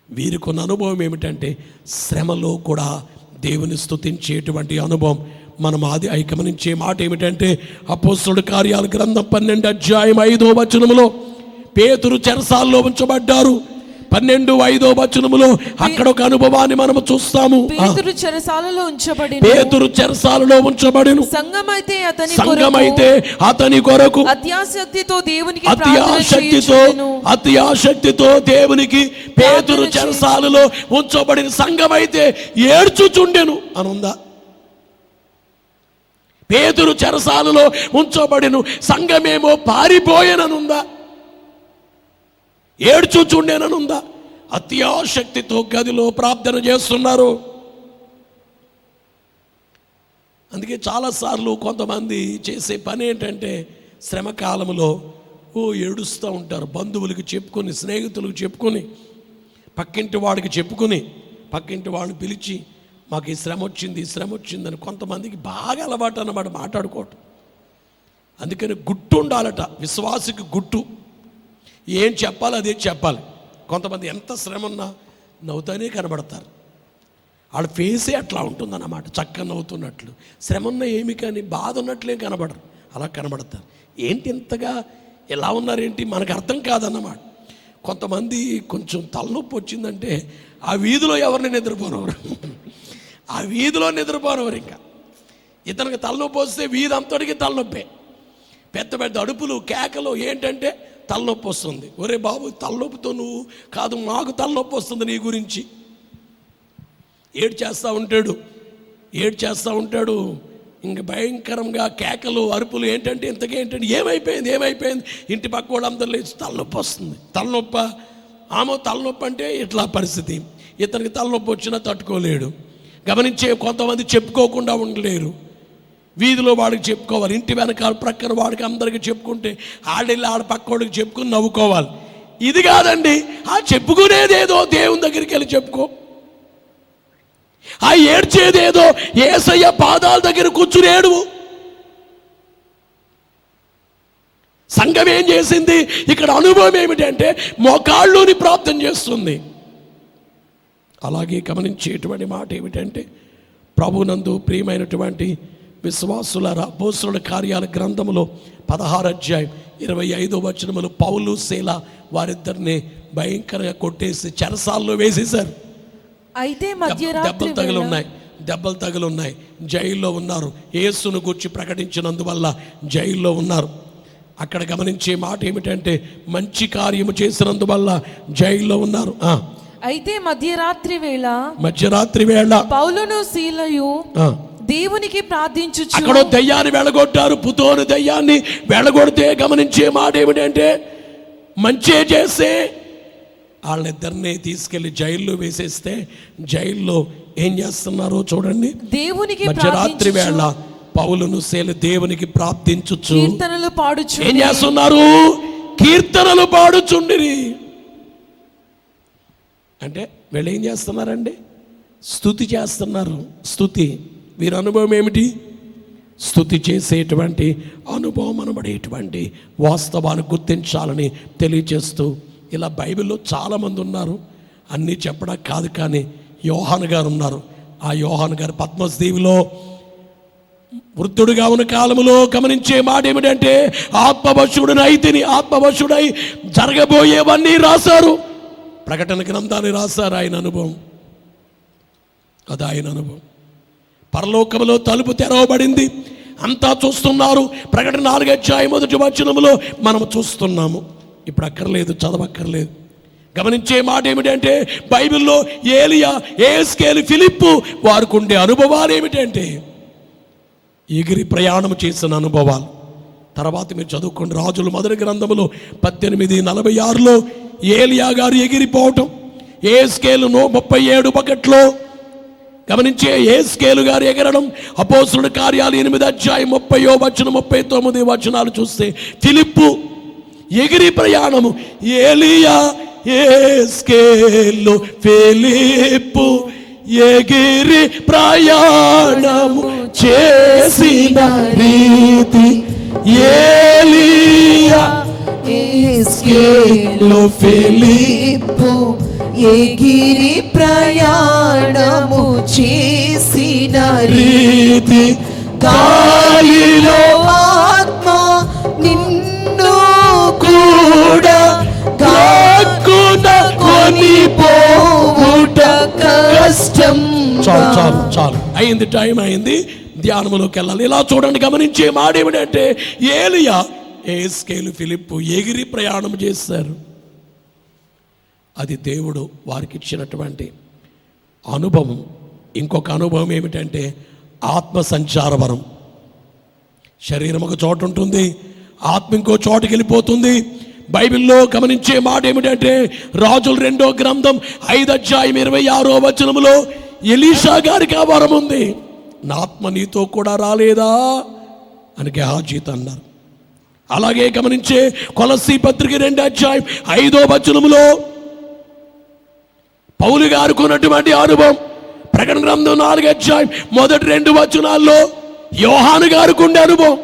వీరికున్న అనుభవం ఏమిటంటే శ్రమలో కూడా దేవుని స్తుతించేటువంటి అనుభవం. మనం గమనించే మాట ఏమిటంటే అపోస్తలుల కార్యాల గ్రంథం 12:5 పేతురు చెరసాల్లో ఉంచబడ్డారు. 12:5 అక్కడ ఒక అనుభవాన్ని మనము చూస్తాము. పేతురు చెరసాలలో ఉంచబడెను. సంఘమైతే అతని కొరకు అత్యాశక్తితో దేవునికి పేతురు చెరసాలలో ఉంచబడిన సంఘమైతే ఏడ్చుచుండెను అనుందా? పేతురు చెరసాలలో ఉంచబడిను, సంఘమేమో పారిపోయేననుందా? ఏడ్చుచుండేననుందా? అత్యాశక్తితో గదిలో ప్రార్థన చేస్తున్నారు. అందుకే చాలాసార్లు కొంతమంది చేసే పని ఏంటంటే శ్రమకాలంలో ఏడుస్తూ ఉంటారు. బంధువులకి చెప్పుకొని, స్నేహితులకు చెప్పుకొని, పక్కింటి వాడికి చెప్పుకొని, పక్కింటి వాడిని పిలిచి మాకు ఈ శ్రమ వచ్చిందని కొంతమందికి బాగా అలవాటు అన్నమాట మాట్లాడుకోవటం. అందుకని గుట్టు ఉండాలట, విశ్వాసికి గుట్టు. ఏం చెప్పాలి అదే చెప్పాలి. కొంతమంది ఎంత శ్రమ ఉన్నా నవ్వుతానే కనబడతారు. వాళ్ళ ఫేసే అట్లా ఉంటుందన్నమాట, చక్కగా నవ్వుతున్నట్లు. శ్రమ ఉన్న ఏమి కానీ బాధ ఉన్నట్లే కనబడరు, అలా కనబడతారు. ఏంటి ఇంతగా ఎలా ఉన్నారేంటి మనకు అర్థం కాదన్నమాట. కొంతమంది కొంచెం తలనొప్పి వచ్చిందంటే ఆ వీధిలో ఎవరిని నిద్రపోనవరు, ఆ వీధిలో నిద్రపోనవరు. ఇంకా ఇతనికి తలనొప్పి వస్తే వీధి అంతటికి తలనొప్పే. పెద్ద పెద్ద అడుపులు, కేకలు. ఏంటంటే తలనొప్పి వస్తుంది. ఒరే బాబు, తలనొప్పితో నువ్వు కాదు, మాకు తలనొప్పి వస్తుంది నీ గురించి. ఏడ్చేస్తూ ఉంటాడు. ఇంక భయంకరంగా కేకలు, అరుపులు. ఏంటంటే ఇంతకేంటంటే ఏమైపోయింది. ఇంటి పక్క వాళ్ళందరూ లేచి తలనొప్పి వస్తుంది. ఆమె తలనొప్పి అంటే ఇట్లా పరిస్థితి. ఇతనికి తలనొప్పి వచ్చినా తట్టుకోలేడు. గమనించే కొంతమంది చెప్పుకోకుండా ఉండలేరు. వీధిలో వాడికి చెప్పుకోవాలి, ఇంటి వెనకాల ప్రక్కన వాడికి అందరికీ చెప్పుకుంటే ఆడెళ్ళి ఆడ పక్క వాడికి చెప్పుకుని నవ్వుకోవాలి. ఇది కాదండి, ఆ చెప్పుకునేదేదో దేవుని దగ్గరికి వెళ్ళి చెప్పుకో. ఆ ఏడ్చేదేదో యేసయ్య పాదాల దగ్గర కూర్చుని ఏడువు. సంఘం ఏం చేసింది? ఇక్కడ అనుభవం ఏమిటంటే మోకాళ్ళుని ప్రార్థన చేస్తుంది. అలాగే గమనించేటువంటి మాట ఏమిటంటే ప్రభునందు ప్రియమైనటువంటి విశ్వాసులారా, అపోస్తలుల కార్యాల గ్రంథములో 16:25 పౌలు, శీల వారిద్దరిని భయంకరంగా కొట్టేసి చెరసాల్లో వేసేశారు. అయితే దెబ్బలు తగులున్నాయి. జైల్లో ఉన్నారు. యేసును గురించి ప్రకటించినందువల్ల జైల్లో ఉన్నారు. అక్కడ గమనించే మాట ఏమిటంటే మంచి కార్యము చేసినందువల్ల జైల్లో ఉన్నారు. అయితే మధ్యరాత్రి వేళ పౌలును శీలయు దేవునికి ప్రార్థించుచు. అక్కడ దయ్యాన్ని వెళ్ళగొట్టారు. పుతోను దయ్యాన్ని వెళ్ళగొడితే గమనించే మాట ఏమిటంటే మంచి చేస్తే వాళ్ళిద్దరిని తీసుకెళ్లి జైల్లో వేసేస్తే జైల్లో ఏం చేస్తున్నారో చూడండి. దేవునికి మధ్యరాత్రి వేళ పౌలును శీల దేవునికి ప్రార్థించుచు కీర్తనలు పాడుచు. ఏం చేస్తున్నారు? కీర్తనలు పాడుచుండిరి. అంటే వీళ్ళు ఏం చేస్తున్నారండి? స్తుతి చేస్తున్నారు. స్తుతి. వీరి అనుభవం ఏమిటి? స్తుతి చేసేటువంటి అనుభవం అనబడేటువంటి వాస్తవాన్ని గుర్తించాలని తెలియచేస్తూ ఇలా బైబిల్లో చాలామంది ఉన్నారు. అన్నీ చెప్పడం కాదు, కానీ యోహాను గారు ఉన్నారు. ఆ యోహాను గారు పద్మస్ దీవిలో వృద్ధుడుగా ఉన్న కాలములో గమనించే మాట ఏమిటంటే ఆత్మవశుడుని అయితిని, ఆత్మవశుడై జరగబోయేవన్నీ రాశారు. ప్రకటన గ్రంథాన్ని రాశారు. ఆయన అనుభవం అది, ఆయన అనుభవం. పరలోకములో తలుపు తెరవబడింది, అంతా చూస్తున్నారు. ప్రకటన 4:1 మనం చూస్తున్నాము. ఇప్పుడు అక్కర్లేదు, చదవక్కర్లేదు. గమనించే మాట ఏమిటంటే బైబిల్లో ఏలియా, యెహెజ్కేలు, ఫిలిప్పు వారికి ఉండే అనుభవాలు ఏమిటంటే ఎగిరి ప్రయాణం చేసిన అనుభవాలు. తర్వాత మీరు చదువుకోండి, రాజుల మొదటి గ్రంథములో 18:46 ఏలియా గారు ఎగిరిపోవటం, యెహెజ్కేలు 37 గమనించే యెహెజ్కేలు గారు ఎగరడం. అపోస్తలుల కార్యాలు 8:30-39 చూస్తే ఫిలిప్పు ఎగిరి ప్రయాణము, ఏలియా, యెహెజ్కేలు, ఫిలిప్పు ఎగిరి ప్రయాణము చేసిన రీతి, ఏలియా, యెహెజ్కేలు, ఫిలిప్పు ఎగిరి ప్రయాణము చేసిన రీతి, గాలిలో ఆత్మ నిన్ను కూడా కొని పోవుట కష్టం. చాలు చాలు చాలు, అయింది, టైం అయింది, ధ్యానంలోకి వెళ్ళాలి. ఇలా చూడండి, గమనించే మాట ఏమిటంటే ఏలియా, యెహెజ్కేలు, ఫిలిప్పు ఎగిరి ప్రయాణం చేశారు. అది దేవుడు వారికి ఇచ్చినటువంటి అనుభవం. ఇంకొక అనుభవం ఏమిటంటే ఆత్మ సంచార వరం. శరీరం ఒక చోట ఉంటుంది, ఆత్మ ఇంకో చోటుకి వెళ్ళిపోతుంది. బైబిల్లో గమనించే మాట ఏమిటంటే రాజుల 2వ గ్రంథం 5:26 ఎలీషా గారికి ఆ వరం ఉంది. నా ఆత్మ నీతో కూడా రాలేదా అని గెహాజీతో అన్నారు. అలాగే గమనించే కొలస్సీ పత్రిక 2:5 పౌలు గారికి ఉన్నటువంటి అనుభవం. ప్రకటన గ్రంథం 4 మొదటి 2 యోహాను గారికి ఉండే అనుభవం.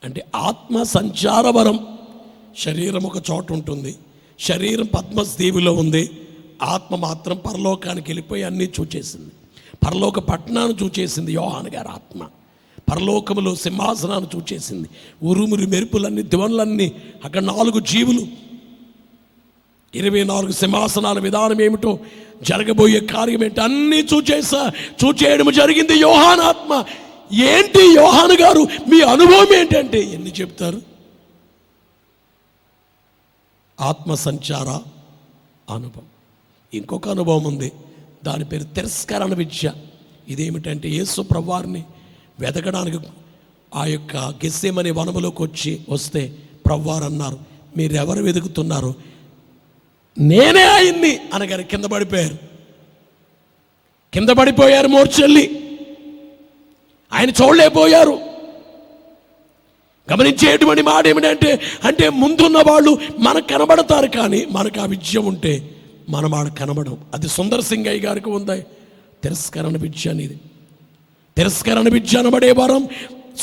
అంటే ఆత్మ సంచార వరం. శరీరం ఒక చోట ఉంటుంది, శరీరం పద్మస్ దీవిలో ఉంది, ఆత్మ మాత్రం పరలోకానికి వెళ్ళిపోయి అన్నీ చూచేసింది. పరలోక పట్టణాన్ని చూచేసింది యోహాను గారి ఆత్మ. పరలోకములో సింహాసనాన్ని చూచేసింది, ఉరుమురి మెరుపులన్నీ, ధ్వనులన్నీ, అక్కడ 4 జీవులు, 24 సింహాసనాల విధానం ఏమిటో, జరగబోయే కార్యం ఏంటి, అన్నీ చూచేయడం జరిగింది యోహాను ఆత్మ. ఏంటి యోహాను గారు మీ అనుభవం ఏంటంటే ఎన్ని చెప్తారు? ఆత్మ సంచార అనుభవం. ఇంకొక అనుభవం ఉంది, దాని పేరు తిరస్కరణ విద్య. ఇదేమిటంటే యేసు ప్రభువారిని వెతకడానికి ఆ యొక్క గెత్సేమనే వనములోకి వస్తే ప్రభువారు అన్నారు, మీరెవరు వెతుకుతున్నారు? నేనే ఆయన్ని అనగానే కింద పడిపోయారు మూర్ఛల్లి. ఆయన చూడలేకపోయారు. గమనించేటువంటి మాట ఏమిటంటే అంటే ముందున్న వాళ్ళు మనకు కనబడతారు, కానీ మనకు ఆ విద్య ఉంటే మనం ఆడ కనబడం. అది సుందర్ సింగ్ అయ్య గారికి ఉంది తిరస్కరణ విద్య అనేది. తిరస్కరణ విద్య అనబడే వరం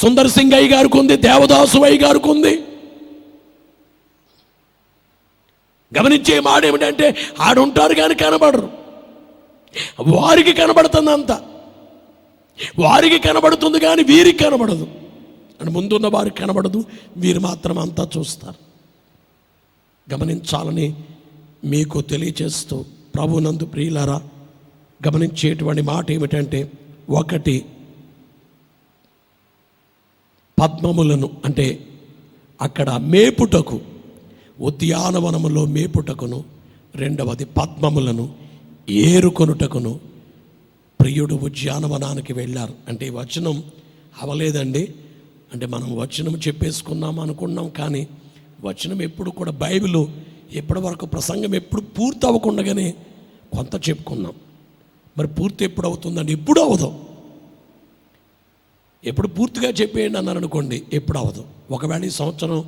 సుందర్ సింగ్ అయ్య గారికి ఉంది, దేవదాసు అయ్య గారికి ఉంది. గమనించే మాట ఏమిటంటే ఆడుంటారు కానీ కనబడరు. వారికి కనబడుతుంది అంతా, వారికి కనబడుతుంది కానీ వీరికి కనబడదు. అని ముందున్న వారికి కనబడదు, వీరు మాత్రం అంతా చూస్తారు. గమనించాలని మీకు తెలియచేస్తూ ప్రభునందు ప్రియులారా, గమనించేటువంటి మాట ఏమిటంటే 1 పద్మములను, అంటే అక్కడ మేపుటకు, ఉద్యానవనములో మేపుటకును, 2వది పద్మములను ఏరుకొనుటకును ప్రియుడు ఉద్యానవనానికి వెళ్ళారు. అంటే ఈ వచనం అవలేదండి, అంటే మనం వచనం చెప్పేసుకున్నాం అనుకున్నాం, కానీ వచనం ఎప్పుడు కూడా బైబిల్ ఎప్పటి వరకు ప్రసంగం ఎప్పుడు పూర్తి అవ్వకుండానే కొంత చెప్పుకున్నాం. మరి పూర్తి ఎప్పుడు అవుతుందండి? ఎప్పుడు అవదు. ఎప్పుడు పూర్తిగా చెప్పేయండి అన్నారు అనుకోండి, ఎప్పుడు అవదు. ఒకవేళ ఈ సంవత్సరం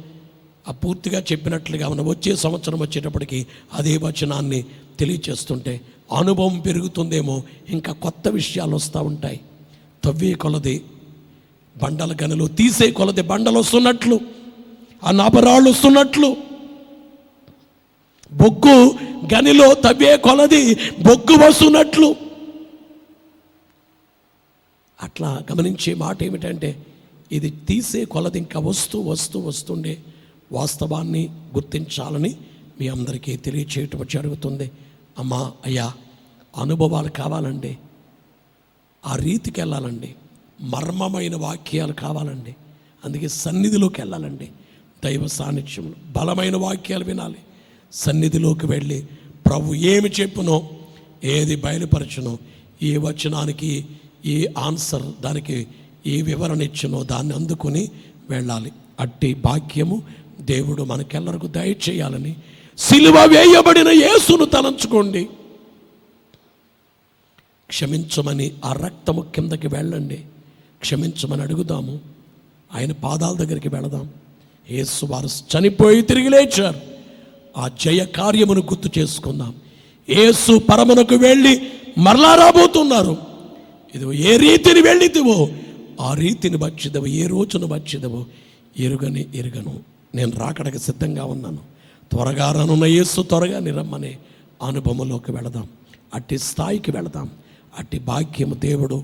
ఆ పూర్తిగా చెప్పినట్లుగా మనం వచ్చే సంవత్సరం వచ్చేటప్పటికి అదే వచనాన్ని తెలియచేస్తుంటే అనుభవం పెరుగుతుందేమో, ఇంకా కొత్త విషయాలు వస్తూ ఉంటాయి. తవ్వే కొలది బండల గనులు, తీసే కొలది బండలు వస్తున్నట్లు, ఆ నాపరాళ్ళు వస్తున్నట్లు, బొగ్గు గనిలో తవ్వే కొలది బొగ్గు వస్తున్నట్లు అట్లా గమనించే మాట ఏమిటంటే, ఇది తీసే కొలది ఇంకా వస్తుండే వాస్తవాన్ని గుర్తించాలని మీ అందరికీ తెలియచేయటం జరుగుతుంది. అమ్మా, అయ్యా, అనుభవాలు కావాలండి, ఆ రీతికి వెళ్ళాలండి, మర్మమైన వాక్యాలు కావాలండి. అందుకే సన్నిధిలోకి వెళ్ళాలండి, దైవ సాన్నిధ్యంలో బలమైన వాక్యాలు వినాలి. సన్నిధిలోకి వెళ్ళి ప్రభు ఏమి చెప్పునో, ఏది బయలుపరచునో, ఏ వచనానికి ఏ ఆన్సర్, దానికి ఏ వివరణ ఇచ్చునో దాన్ని అందుకుని వెళ్ళాలి. అట్టి భాగ్యము దేవుడు మనకెల్లరకు దయచేయాలని, సిలువ వేయబడిన యేసును తలంచుకోండి, క్షమించమని ఆ రక్తము కిందకి వెళ్ళండి, క్షమించమని అడుగుదాము, ఆయన పాదాల దగ్గరికి వెళదాం. యేసు వారు చనిపోయి తిరిగి లేచారు, ఆ జయ కార్యమును గుర్తు చేసుకుందాం. యేసు పరమునకు వెళ్ళి మరలా రాబోతున్నారు. ఇది ఏ రీతిని వెళ్ళితివో ఆ రీతిని వచ్చిదవు, ఏ రోజును వచ్చిదవో ఎరుగను. నేను రాకడకు సిద్ధంగా ఉన్నాను, త్వరగా రానున్న యేసు త్వరగా నిరమ్మనే అనుభవంలోకి వెళదాం, అట్టి స్థాయికి వెళదాం. అట్టి భాగ్యము దేవుడు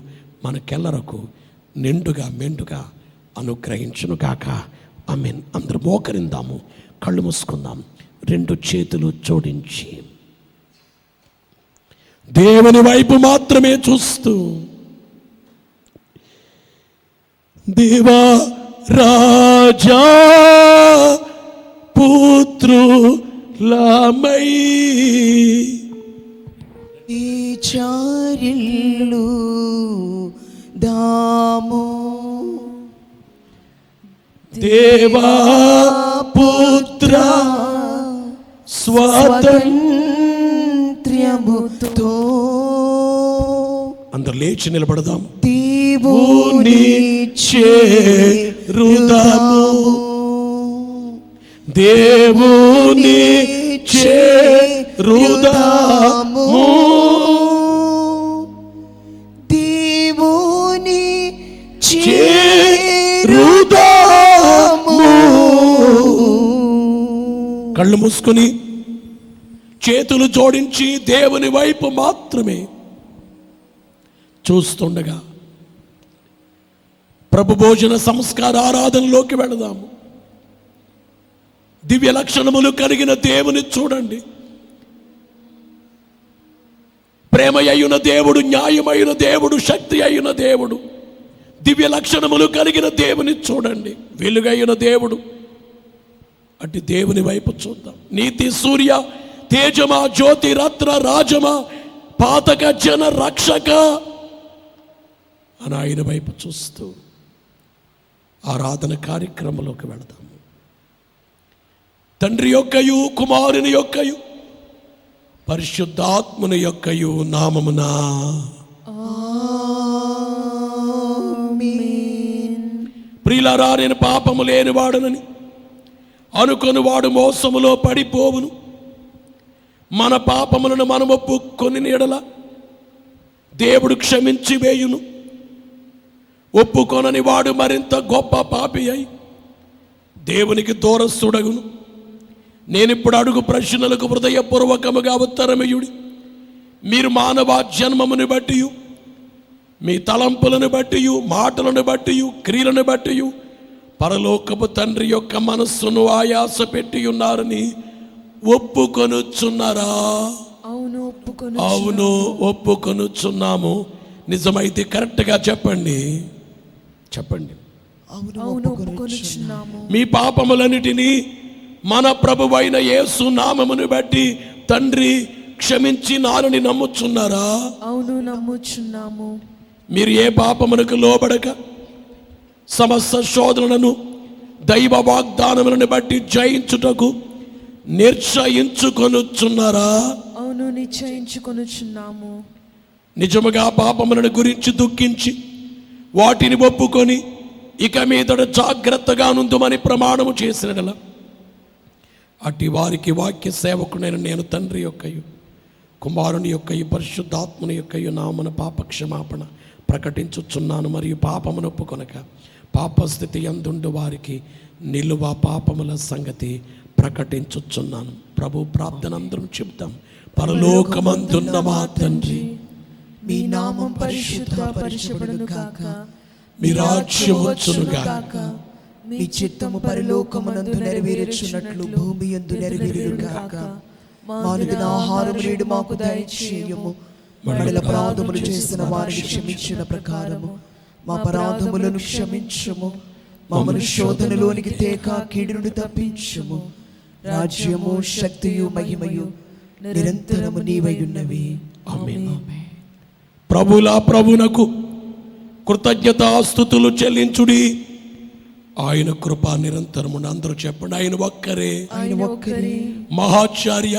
మనకెల్లరకు నిండుగా మెండుగా అనుగ్రహించును గాక. ఆమేన్. అందరూ మోకరిందాము, కళ్ళు మూసుకుందాం, రెండు చేతులు జోడించి దేవుని వైపు మాత్రమే చూస్తూ, దేవా రాజా పుత్రులమై చారిల్లు దాము, దేవా పుత్ర స్వాతంత్ర్యముతో అందరు లేచి నిలబడదాం. దేవుని చేరుదాము, దేవుని చేరుదాము, దేవుని చేరుదాము. కళ్ళు మూసుకొని చేతులు జోడించి దేవుని వైపు మాత్రమే చూస్తుండగా ప్రభు భోజన సంస్కార ఆరాధనలోకి వెళదాము. దివ్య లక్షణములు కలిగిన దేవుని చూడండి. ప్రేమ అయ్యున దేవుడు, న్యాయమైన దేవుడు, శక్తి అయిన దేవుడు, దివ్య లక్షణములు కలిగిన దేవుని చూడండి. వెలుగైన దేవుడు, అటు దేవుని వైపు చూద్దాం. నీతి సూర్య తేజమా, జ్యోతి రత్న రాజమా, పాతక జన రక్షక అని ఆయన వైపు చూస్తూ ఆరాధన కార్యక్రమంలోకి వెళదాము. తండ్రి యొక్కయు, కుమారుని యొక్కయు, పరిశుద్ధాత్మని యొక్కయు నామమున ప్రియులారా, నేను పాపము లేనివాడనని అనుకొనివాడు మోసములో పడిపోవును. మన పాపములను మనం ఒప్పుకొని ఎడల దేవుడు క్షమించి వేయును. ఒప్పుకొనని వాడు మరింత గొప్ప పాపి అయి దేవునికి దూరస్తుడగును. నేనిప్పుడు అడుగు ప్రశ్నలకు హృదయపూర్వకముగా ఉత్తరమియుడి. మీరు మానవ జన్మమును బట్టి, మీ తలంపులను బట్టి, మాటలను బట్టి, క్రియలను బట్టి పరలోకపు తండ్రి యొక్క మనస్సును ఆయాస పెట్టి ఉన్నారని ఒప్పుకొనుచున్నారా? అవును, ఒప్పుకొనుచున్నాము. నిజమైతే కరెక్ట్గా చెప్పండి. మీ పాపములన్నిటినీ మన ప్రభువైన యేసు నామమును బట్టి తండ్రి క్షమించినారని నమ్ముచున్నారా? అవును, నమ్ముచున్నాము. మీరు ఏ పాపమునకు లోబడక సమస్త శోధనలను దైవ వాగ్దానములను బట్టి జయించుటకు నిశ్చయించుకొనుచున్నారా? అవును, నిశ్చయించుకొనుచున్నాము. నిజముగా పాపములను గురించి దుఃఖించి వాటిని ఒప్పుకొని ఇక మీదట జాగ్రత్తగా నుందుమని ప్రమాణము చేసినడల అట్టి వారికి వాక్య సేవకుడైన నేను తండ్రి యొక్కయు, కుమారుని యొక్కయు, పరిశుద్ధాత్మని యొక్కయు నామన పాప క్షమాపణ ప్రకటించుచున్నాను. మరియు పాపమును ఒప్పుకొనక పాపస్థితి యందుండు వారికి నిలువ పాపముల సంగతి ప్రకటించుచున్నాను. ప్రభు ప్రార్థన అందరం చెబుతాం. పరలోకమందున్న మా తండ్రి, మీ నామం పరిశుద్ధపరచబడును గాక. మీ రాజ్యం వచ్చును గాక. మీ చిత్తము పరలోకమునందు నెరవేరుచున్నట్లు భూమి యందు నెరవేరును గాక. మా అనుదిన ఆహారము నేడు మాకు దయచేయము. మనల అపరాధములు చేసిన వారిని క్షమించిన ప్రకారము మా అపరాధములను క్షమించుము. మమ్మను శోధనలోనికి తేక కీడు నుండి తప్పించుము. రాజ్యము, శక్తియు, మహిమయు నిరంతరము నీవై ఉన్నవి. ఆమేన్. ప్రభునకు కృతజ్ఞతాస్తుతులు చెల్లించుడి. ఆయన కృప నిరంతరము. అందరూ చెప్పండి, ఆయన ఒక్కరే మహాచార్య,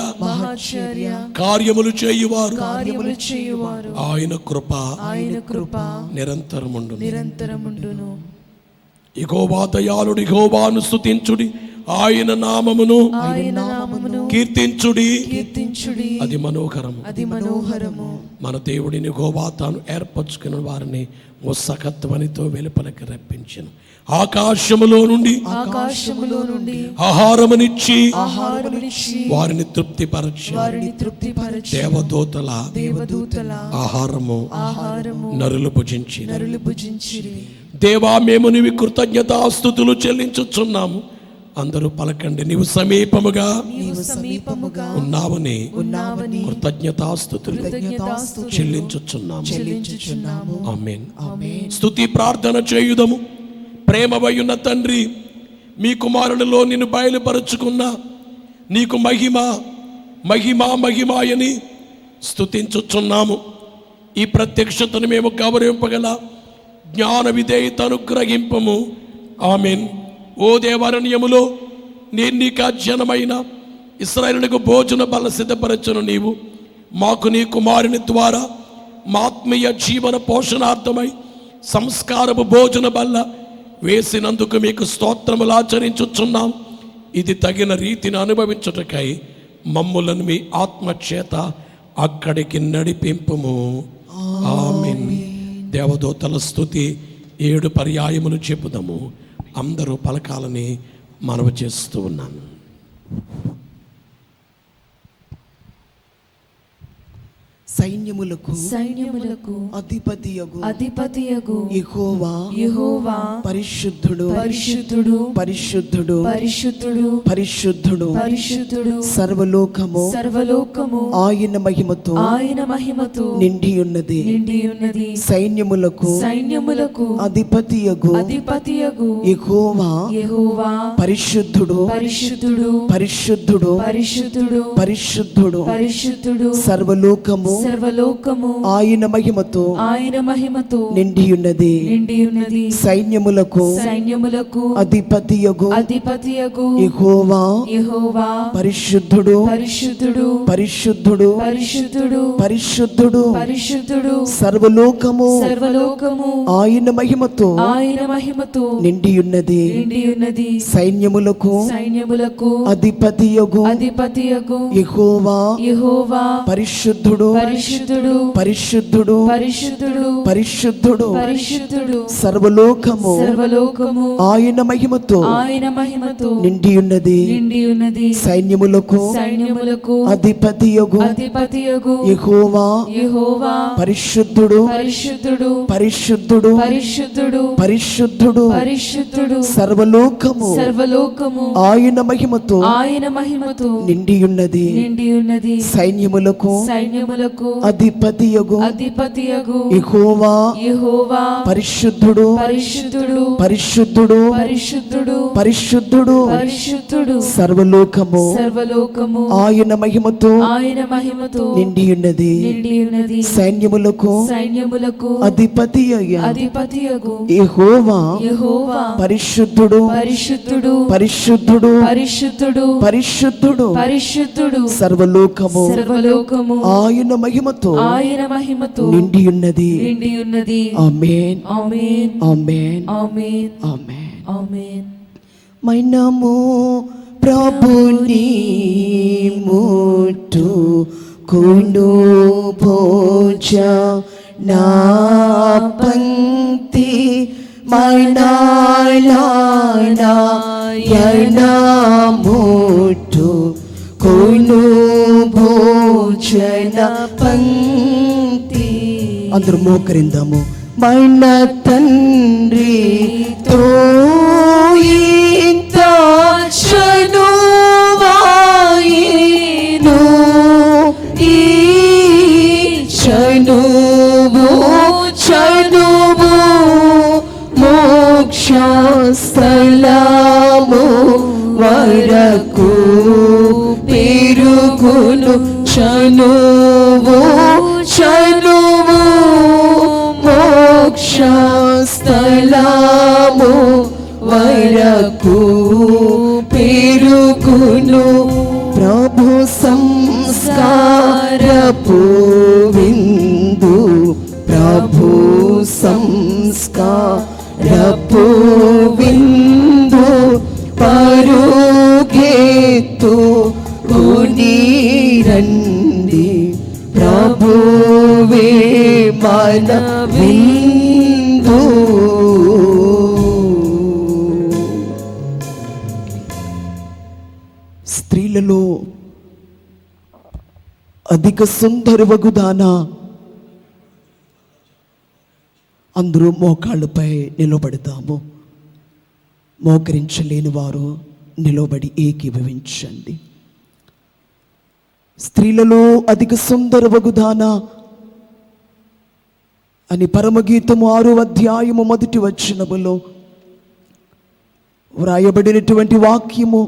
కార్యములు చేయువారు. ఆయన కృప నిరంతరముండును. యెహోవా దయాళుడు, యెహోవాను స్తుతించుడి. ఆయన నామమును కీర్తించుడి. అది మనోహరము. మన దేవుడిని యెహోవా తాను ఏర్పరచుకున్న వారిని సకత్వనితో వెలుపలకి రప్పించెను. ఆకాశములో నుండి ఆహారమునిచ్చి వారిని తృప్తిపరచి దేవదూతల ఆహారము నరులు భుజించిరి. దేవా, మేము నీవి కృతజ్ఞతాస్తుతులు చెల్లించుచున్నాము. అందరూ పలకండి, నీవు సమీపముగా ఉన్నావని కృతజ్ఞతాస్తుతులు చెల్లించుచున్నాము. ఆమేన్. స్తుతి ప్రార్థన చేయుదము. ప్రేమవయున్న తండ్రి, మీ కుమారునిలో నిన్ను బయలుపరుచుకున్న నీకు మహిమాయని స్తుతించుచున్నాము. ఈ ప్రత్యక్షతను మేము గౌరవింపగల జ్ఞాన విధేయత అనుగ్రహింపము. ఆమేన్. ఓ దేవారణ్యములో నేను నీకు జనమైన ఇశ్రాయేలునకు భోజన బల్ల సిద్ధపరచును. నీవు మాకు నీ కుమారుని ద్వారా మా ఆత్మీయ జీవన పోషణార్థమై సంస్కారపు భోజన బల్ల వేసినందుకు మీకు స్తోత్రములు ఆచరించుచున్నాం. ఇది తగిన రీతిని అనుభవించుటకై మమ్ములను మీ ఆత్మచేత అక్కడికి నడిపింపుము. ఆమేన్. దేవదూతల స్తుతి 7 పర్యాయములు చెప్పుదాము. అందరూ పలకాలని మనవి చేస్తూ ఉన్నాను. సైన్యములకు అధిపతియగు యెహోవా పరిశుద్ధుడు సర్వలోకము ఆయన మహిమతో నిండి ఉన్నది. సైన్యములకు అధిపతియగు యెహోవా పరిశుద్ధుడు సర్వలోకము ఆయన మహిమతో నిండి ఉన్నది. సైన్యములకు అధిపతియగు యెహోవా పరిశుద్ధుడు సర్వలోకము ఆయన మహిమతో నిండి ఉన్నది. సైన్యములకు అధిపతియగు యెహోవా పరిశుద్ధుడు సర్వలోకము ఆయన మహిమతో నిండి ఉన్నది. సైన్యములకు అధిపతియగు యెహోవా పరిశుద్ధుడు సర్వలోకము ఆయన మహిమతో నిండి ఉన్నది. సైన్యములకు అధిపతియగు యెహోవా పరిశుద్ధుడు సర్వలోకము ఆయన మహిమతో నిండి ఉన్నది. సైన్యములకు అధిపతియగు యెహోవా పరిశుద్ధుడు సర్వలోకము ఆయన మహిమతో నిండి ఉన్నది. ఆమేన్. మైనము ప్రభుని ముట్టుకొను భోజ నా పంక్తి మైనాయన ముట్టుకొను భోజన పంక్తి అందరూ మోకరిందాము. మన తండ్రితో ఇంత చనువాయెను, ఈ చనువు చనువు మోక్షస్థలము వరకు పెరుగును. చనువు చనువు మోక్షస్థలము వరకు పెరుగును. ప్రభు సంస్కారపు విందు, ప్రభు సంస్కారపు విందు పరుగెత్తు రండి, ప్రభువే మన విందు. స్త్రీలలో అధిక సుందరవగుదానా అందరూ మోకాళ్ళపై నిలబడతాము. మోకరించలేని వారు నిలబడి ఏకీభవించండి. స్త్రీలలో అధిక సుందరవగుదానా అని పరమగీతము 6వ అధ్యాయము 1వ వచనములో వ్రాయబడినటువంటి వాక్యము.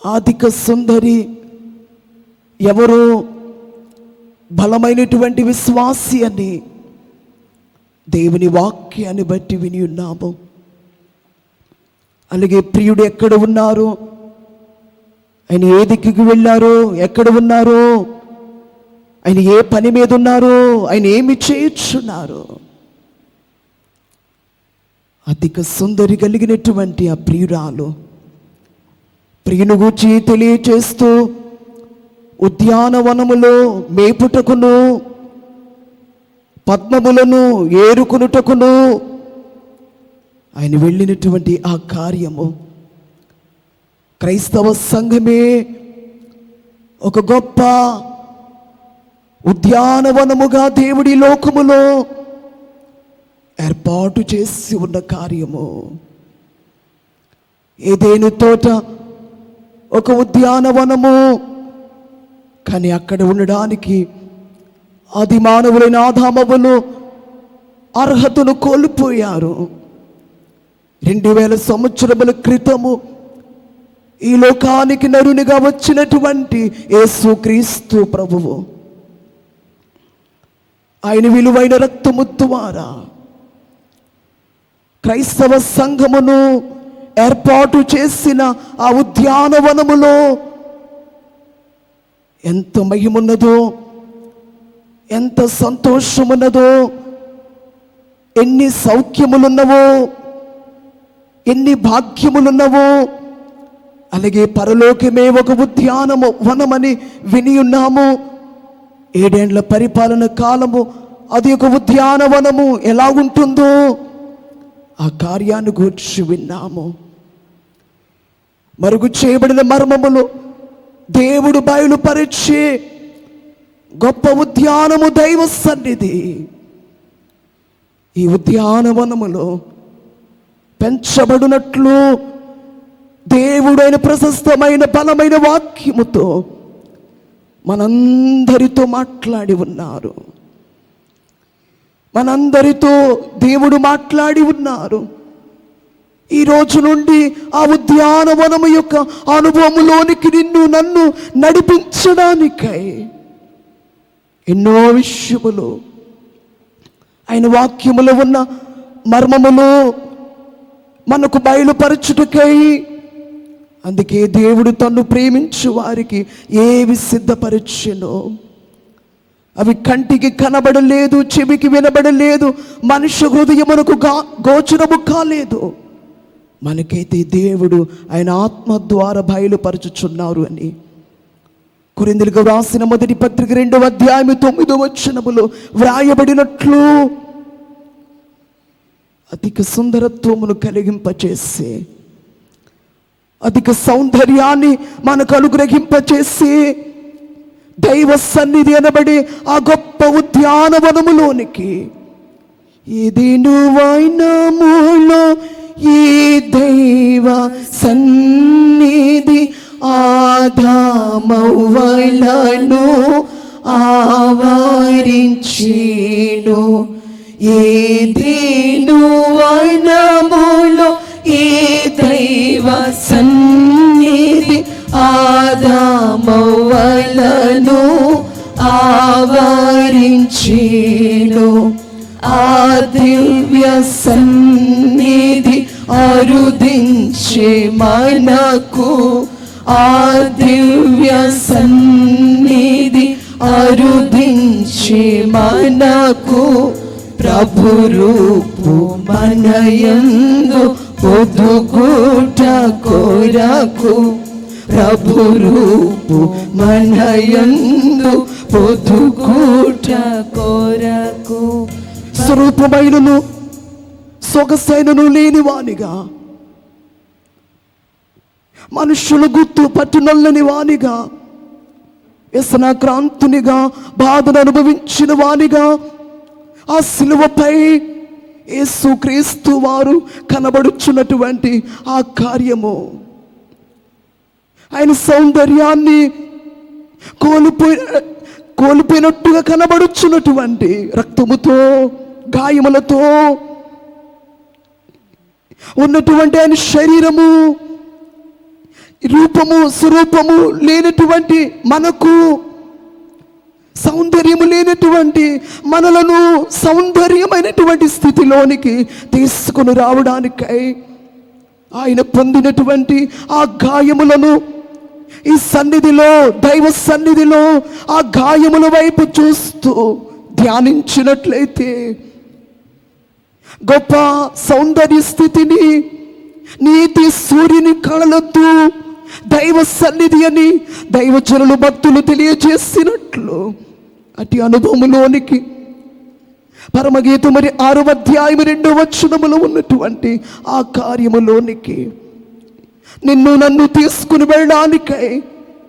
అధిక సుందరి ఎవరు? బలమైనటువంటి విశ్వాసి అని దేవుని వాక్యాన్ని బట్టి విని ఉన్నాము. అలాగే ప్రియుడు ఎక్కడ ఉన్నారు, ఆయన ఏ దిక్కుకు వెళ్ళారో, ఎక్కడ ఉన్నారో, ఆయన ఏ పని మీద ఉన్నారో, ఆయన ఏమి చేయుచున్నారు, అధిక సుందరి కలిగినటువంటి ఆ ప్రియురాలు ప్రియుని గూర్చి తెలియచేస్తూ ఉద్యానవనములో మేపుటకును పద్మములను ఏరుకునుటకును ఆయన వెళ్ళినటువంటి ఆ కార్యము క్రైస్తవ సంఘమే ఒక గొప్ప ఉద్యానవనముగా దేవుడి లోకములో ఏర్పాటు చేసి ఉన్న కార్యము. ఏదేను తోట ఒక ఉద్యానవనము, కానీ అక్కడ ఉండడానికి ఆది మానవులైన ఆదామవ్వలు అర్హతను కోల్పోయారు. 2000 సంవత్సరముల క్రితము ఈ లోకానికి నరునిగా వచ్చినటువంటి యేసుక్రీస్తు ప్రభువు ఆయన విలువైన రక్తము ద్వారా క్రైస్తవ సంఘమును ఏర్పాటు చేసిన ఆ ఉద్యానవనములో ఎంత మహిమున్నదో, ఎంత సంతోషమున్నదో, ఎన్ని సౌఖ్యములున్నవో, ఎన్ని భాగ్యములున్నవో. అలాగే పరలోకమే ఒక ఉద్యానము వనమని విని ఉన్నాము. 7 ఏండ్ల పరిపాలన కాలము అది ఒక ఉద్యానవనము ఎలా ఉంటుందో ఆ కార్యాన్ని గూర్చి విన్నాము. మరుగు చేయబడిన మర్మములు దేవుడు బయలుపరిచే గొప్ప ఉద్యానము దైవ సన్నిధి. ఈ ఉద్యానవనములో పెంచబడినట్లు దేవుడైన ప్రశస్తమైన బలమైన వాక్యముతో మనందరితో మాట్లాడి ఉన్నారు. మనందరితో దేవుడు మాట్లాడి ఉన్నారు. ఈ రోజు నుండి ఆ ఉద్యానవనము యొక్క అనుభవములోనికి నిన్ను నన్ను నడిపించడానికై ఎన్నో విషయములు ఆయన వాక్యములో ఉన్న మర్మములు మనకు బయలుపరచుటకై, అందుకే దేవుడు తన్ను ప్రేమించు వారికి ఏవి సిద్ధపరచెనో అవి కంటికి కనబడలేదు, చెవికి వినబడలేదు, మనుష్య హృదయమునకు గోచరము కాలేదు. మనకైతే దేవుడు ఆయన ఆత్మ ద్వారా బయలుపరచుచున్నారు అని కొరింథీయులకు వ్రాసిన మొదటి పత్రిక 2వ అధ్యాయం 9వ వచనములో వ్రాయబడినట్లు అధిక సుందరత్వమును కలిగింపచేసి, అధిక సౌందర్యాన్ని మనకు అనుగ్రహింపచేసి, దైవ సన్నిధి అనబడి ఆ గొప్ప ఉద్యానవనములోనికి. ఇది నువ్వైనములో ఈ దైవ సన్నిధి ఆదామవ్వలను ఆవరించెను. ఇది నువ్వైనములో ఈ దైవ సన్నిధి ఆదామవ్వలను ఆవరించెను. ఆ దివ్య సన్నిధి అరుదించే మనకు, ఆ దివ్య సన్నిధి అరుదించే మనకు, ప్రభు రూపు మనయందు పొదుగుట కొరకు, ప్రభు రూపు మనయందు పొదుగుట కొరకు. స్వరూపమైనను సొగసైనను లేనివానిగా, మనుషులు గుర్తు పట్టునల్లని వానిగా, వ్యసనాక్రాంతునిగా, బాధను అనుభవించిన వానిగా ఆ శిలువపై యేసుక్రీస్తు వారు కనబడుచున్నటువంటి ఆ కార్యము, ఆయన సౌందర్యాన్ని కోల్పోయినట్టుగా కనబడుచున్నటువంటి రక్తముతో, గాయములతో ఉన్నటువంటి ఆయన శరీరము, రూపము స్వరూపము లేనటువంటి మనకు, సౌందర్యము లేనటువంటి మనలను సౌందర్యమైనటువంటి స్థితిలోనికి తీసుకుని రావడానికై ఆయన పొందినటువంటి ఆ గాయములను ఈ సన్నిధిలో, దైవ సన్నిధిలో ఆ గాయముల వైపు చూస్తూ ధ్యానించినట్లయితే గొప్ప సౌందర్య స్థితిని నీతి సూర్యుని కళలొద్దు దైవ సన్నిధి అని దైవజనులు భక్తులు తెలియజేసినట్లు అటు అనుభవములోనికి పరమగీతం 6వ అధ్యాయం 2వ వచనములో ఉన్నటువంటి ఆ కార్యములోనికి నిన్ను నన్ను తీసుకుని వెళ్ళడానికై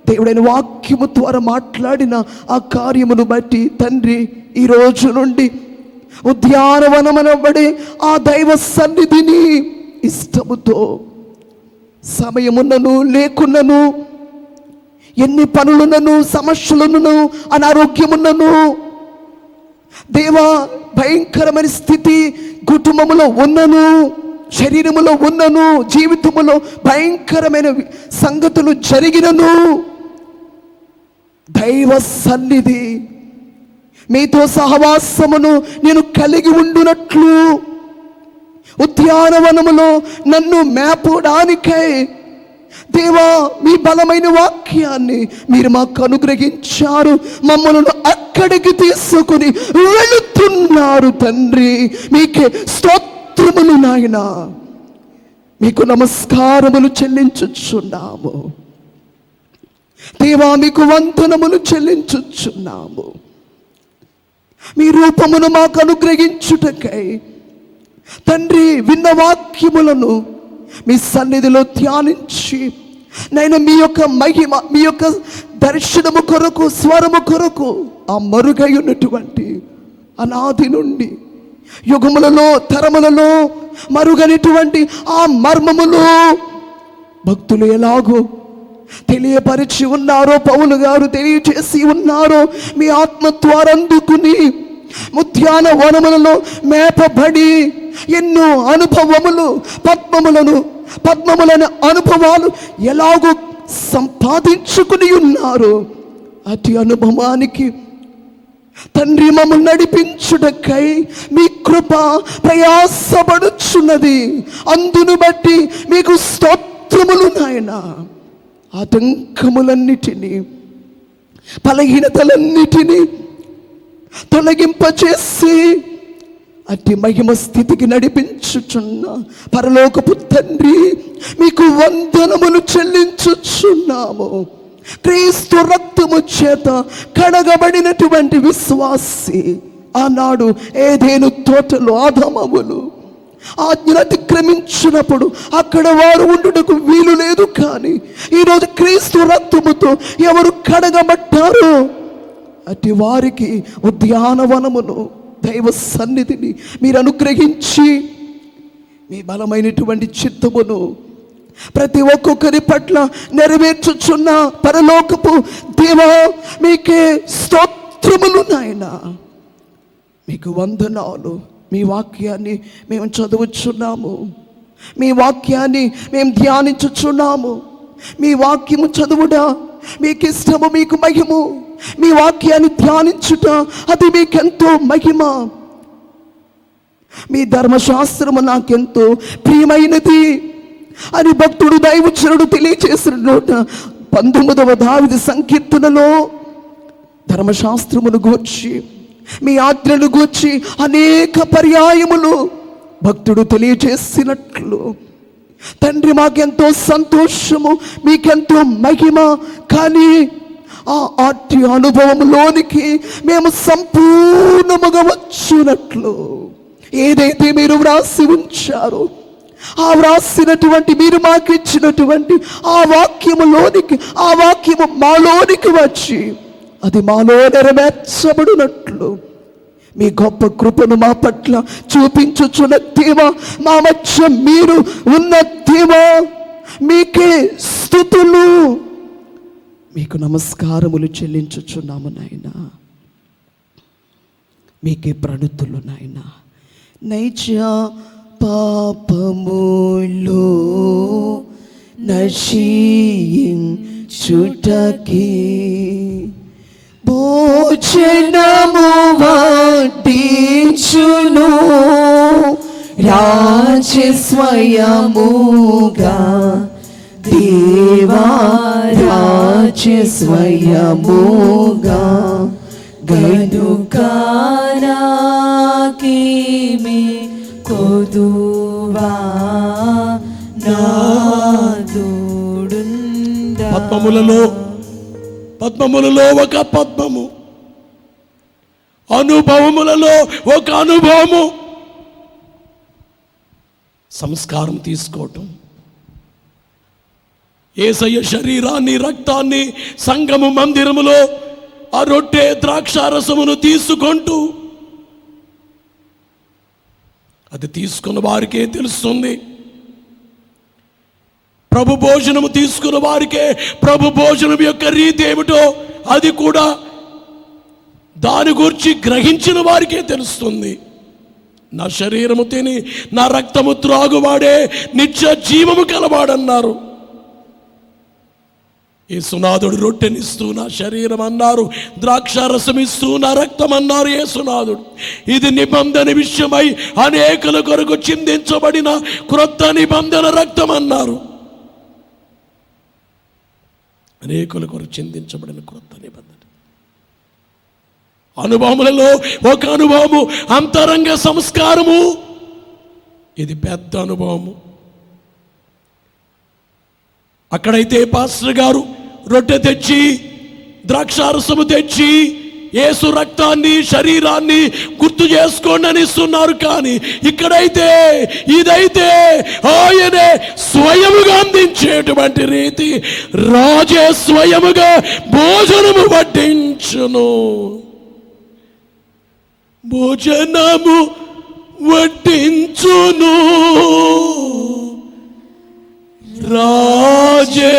దేవుడైన వాక్యము ద్వారా మాట్లాడిన ఆ కార్యమును బట్టి తండ్రి ఈ రోజు నుండి ఉద్యానవనమనబడే ఆ దైవ సన్నిధిని ఇష్టముతో, సమయమున్నను లేకున్నను, ఎన్ని పనులున్నను, సమస్యలున్నను, అనారోగ్యమున్నను, దేవా భయంకరమైన స్థితి కుటుంబములో ఉన్నను, శరీరములో ఉన్నను, జీవితములో భయంకరమైన సంగతులు జరిగినను, దైవ సన్నిధి మీతో సహవాసమును నేను కలిగి ఉండునట్లు ఉద్యానవనములో నన్ను మేపడానికై దేవా మీ బలమైన వాక్యాన్ని మీరు మాకు అనుగ్రహించారు. మమ్మల్ని అక్కడికి తీసుకుని వెళుతున్నారు తండ్రి. మీకే స్తోత్రములు నాయనా, మీకు నమస్కారములు చెల్లించుచున్నాము దేవా, మీకు వందనములు చెల్లించుచున్నాము. మీ రూపమును మాకు అనుగ్రహించుటకై తండ్రి విన్న వాక్యములను మీ సన్నిధిలో ధ్యానించి నేను మీ యొక్క మహిమ, మీ యొక్క దర్శనము కొరకు, స్వరము కొరకు ఆ మరుగై ఉన్నటువంటి అనాది నుండి యుగములలో తరములలో మరుగనిటువంటి ఆ మర్మములు భక్తులు ఎలాగో తెలియపరిచి ఉన్నారో, పౌలు గారు తెలియచేసి ఉన్నారో, మీ ఆత్మ ద్వారా అందుకుని ఉద్యానవనములలో మేపబడి ఎన్నో అనుభవములు, పద్మములను అనుభవాలు ఎలాగో సంపాదించుకుని ఉన్నారు. అతి అనుభవానికి తండ్రి మమ్మల్ని నడిపించుటకై మీ కృప ప్రయాసపడుచున్నది. అందును బట్టి మీకు స్తోత్రములు నాయనా. ఆటంకములన్నిటినీ, బలహీనతలన్నిటినీ తొలగింపచేసి అతి మహిమ స్థితికి నడిపించుచున్న పరలోకపు తండ్రి మీకు వందనములు చెల్లించుచున్నాము. క్రీస్తు రక్తము చేత కడగబడినటువంటి విశ్వాసి ఆనాడు ఏదేను తోటలో ఆదామవులు ఆజ్ఞను అతిక్రమించినప్పుడు అక్కడ వారు ఉండుటకు వీలు లేదు. కానీ ఈరోజు క్రీస్తు రక్తముతో ఎవరు కడగబడ్డారో అట్టి వారికి ఉద్యానవనమును, దైవ సన్నిధిని మీరు అనుగ్రహించి మీ బలమైనటువంటి చిత్తమును ప్రతి ఒక్కొక్కరి పట్ల నెరవేర్చుచున్న పరలోకపు దేవా, మీకే స్తోత్రములు నాయనా. మీకు వందనాలు. మీ వాక్యాన్ని మేము చదువుచున్నాము, మీ వాక్యాన్ని మేము ధ్యానించుచున్నాము. మీ వాక్యము చదువుట మీకు ఇష్టము, మీకు మహిము. మీ వాక్యాన్ని ధ్యానించుట అది మీకెంతో మహిమ. మీ ధర్మశాస్త్రము నాకెంతో ప్రియమైనది అని భక్తుడు దైవచనుడు తెలియచేసిన నోట 19వ దావీదు సంకీర్తనలో ధర్మశాస్త్రమును గూర్చి, మీ ఆజ్ఞను గూర్చి అనేక పర్యాయములు భక్తుడు తెలియచేసినట్లు, తండ్రి మాకెంతో సంతోషము, మీకెంతో మహిమ. కానీ ఆ ఆటి అనుభవంలోనికి మేము సంపూర్ణముగా వచ్చునట్లు ఏదైతే మీరు వ్రాసి ఉంచారో, ఆ వ్రాసినటువంటి మీరు మాకు ఇచ్చినటువంటి ఆ వాక్యములోనికి, ఆ వాక్యము మాలోనికి వచ్చి అది మాలో నెరవేర్చబడినట్లు మీ గొప్ప కృపను మా పట్ల చూపించుచున్న దేవా, మా మధ్య మీరు ఉన్న దేవా, మీకే స్తుతులు, మీకు నమస్కారములు చెల్లించుచున్నాము నాయనా. మీకే ప్రణుతులు నాయనా. నైజ పాపములో నశించుటకి భోజనము వడ్డించును రాజస్వయముగా దేవా, రాజస్వయముగా గనుకానాకిమి కొదువా నాదుడుందా. పద్మములలో ఒక పద్మము, అనుభవములలో ఒక అనుభవము. సంస్కారం తీసుకోవటం, యేసయ్య శరీరాన్ని, రక్తాన్ని సంగము మందిరములో ఆ రొట్టె ద్రాక్షారసమును తీసుకుంటూ, అది తీసుకున్న వారికే తెలుస్తుంది. ప్రభు భోజనము తీసుకున్న వారికే ప్రభు భోజనం యొక్క రీతి ఏమిటో అది కూడా దాని గురించి గ్రహించిన వారికే తెలుస్తుంది. నా శరీరము తిని నా రక్తము త్రాగువాడే నిత్య జీవము కలవాడన్నారు. యేసునాథుడు రొట్టెనిస్తూ నా శరీరం అన్నారు, ద్రాక్షారసం ఇస్తూ నా రక్తం అన్నారు యేసునాథుడు. ఇది నిబంధన విషయమై అనేకుల కొరకు చిందించబడిన క్రొత్త నిబంధన రక్తం అన్నారు. అనేకుల కొరకు చిందించబడిన క్రొత్త నిబంధన అనుభవములలో ఒక అనుభవము, అంతరంగ సంస్కారము. ఇది పెద్ద అనుభవము. అక్కడైతే పాస్టర్ గారు రొట్టె తెచ్చి ద్రాక్షారసము తెచ్చి యేసు రక్తాన్ని, శరీరాన్ని గుర్తు చేసుకోండి అని ఇస్తున్నారు. కానీ ఇక్కడైతే ఇదైతే ఆయనే స్వయముగా అందించేటువంటి రీతి. రాజే స్వయముగా భోజనము వడ్డించును, భోజనము వడ్డించును రాజే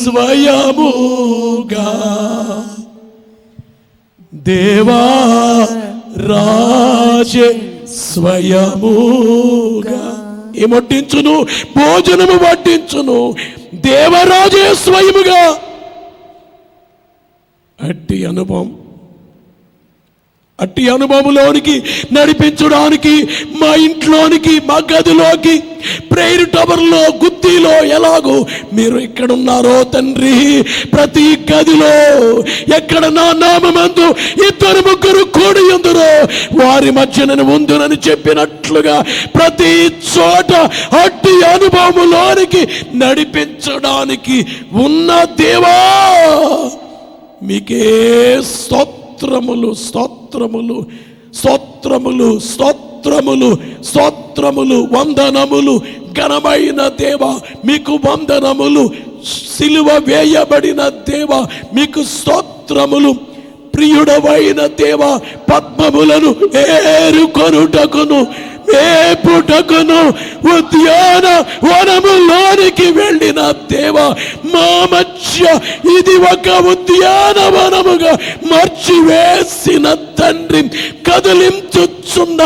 స్వయముగా. దేవా రాజే స్వయముగా ఏమొట్టించును? భోజనము వడ్డించును దేవరాజే స్వయముగా. అట్టి అనుభవంలోనికి నడిపించడానికి మా ఇంట్లోనికి, మా గదిలోకి, ప్రేయర్ టవర్లో, గుత్తిలో ఎలాగో మీరు ఇక్కడ ఉన్నారో తండ్రి, ప్రతి గదిలో ఎక్కడ నా నామమందు 2-3 కూడి ఉందురో వారి మధ్య నేను ఉందునని చెప్పినట్లుగా ప్రతి చోట అట్టి అనుభవంలోనికి నడిపించడానికి ఉన్న దేవా మీకే స్తోత్రములు, స్తోత్రములు, స్తోత్రములు, స్తోత్రములు, స్తోత్రములు, వందనములు. ఘనమైన దేవా మీకు వందనములు. సిలువ వేయబడిన దేవా మీకు స్తోత్రములు. ప్రియుడవైన దేవ, పద్మములను ఏరుకొనుటకును మేపుటకును ఉద్యాన వనములోనికి వెళ్ళిన దేవ, మా మధ్య ఇది ఒక ఉద్యానవనముగా మార్చివేసిన తండ్రి, కదిలించుచున్న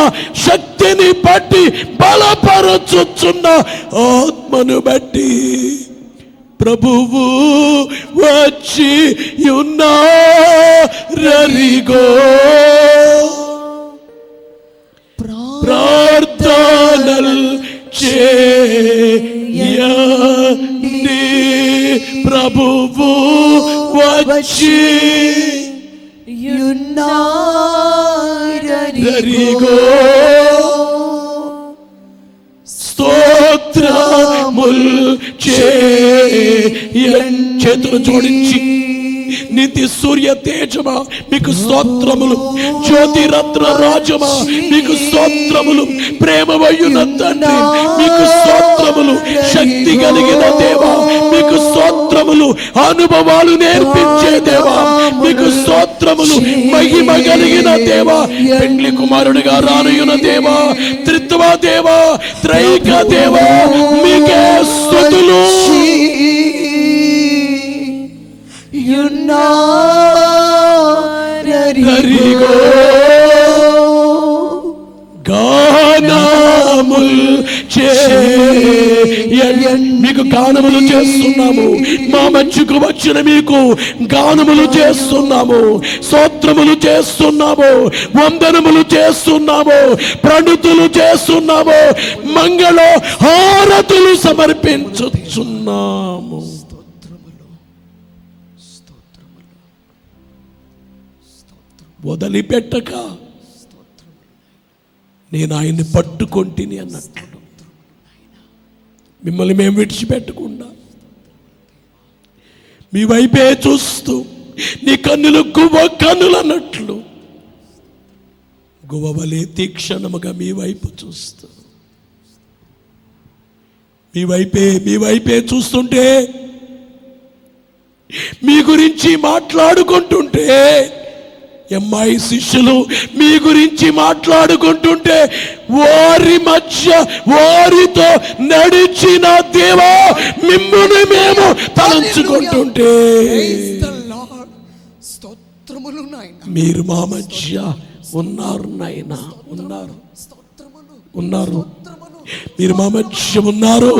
శక్తిని బట్టి, బలపరచుచున్న ఆత్మను బట్టి ప్రభువు వచ్చి ఉన్నారరిగో. ప్రార్థనలు చేయండి, ప్రభువు వచ్చి ఉన్నారరిగో. స్తోత్రముల్ చేయండి. చేతులు జోడించి, నీతి సూర్య తేజమా మీకు స్తోత్రములు, జ్యోతిరత్న రాజమా మీకు స్తోత్రములు, ప్రేమవయ్యున తండ్రి మీకు స్తోత్రములు, శక్తి కలిగిన దేవా మీకు స్తోత్రములు, అనుభవాలు నేర్పించే దేవా మీకు స్తోత్రములు, మహిమ కలిగిన దేవా, పెండ్లి కుమారుడిగా రానుయున దేవా, త్రిత్వ దేవా, త్రైక దేవా మీకే స్తుతులు. ఉన్నారరిగో. గానముల్ చేయండి, మీకు గానములు చేస్తున్నాము, మా మధ్యకు వచ్చిన మీకు గానములు చేస్తున్నాము, స్తోత్రములు చేస్తున్నాము, వందనములు చేస్తున్నాము, ప్రణుతులు చేస్తున్నాము, మంగళ హారతులు సమర్పించుచున్నాము. వదిలిపెట్టక నేను ఆయన్ని పట్టుకొంటిని అన్నట్టు, మిమ్మల్ని మేము విడిచిపెట్టకుండా మీ వైపే చూస్తూ, నీ కన్నులు గువ్వ కన్నులు అన్నట్లు గువ్వవలే తీక్షణముగా మీ వైపు చూస్తూ, మీ వైపే చూస్తుంటే, మీ గురించి మాట్లాడుకుంటుంటే, అమ్మాయి శిష్యులు మీ గురించి మాట్లాడుకుంటుంటే, వారి మధ్య వారితో నడిచిన దేవా మిమ్మును మేము తలంచుకుంటుంటే, మీరు మా మధ్య ఉన్నారు నాయనా, ఉన్నారు, మీరు మా మధ్య ఉన్నారు,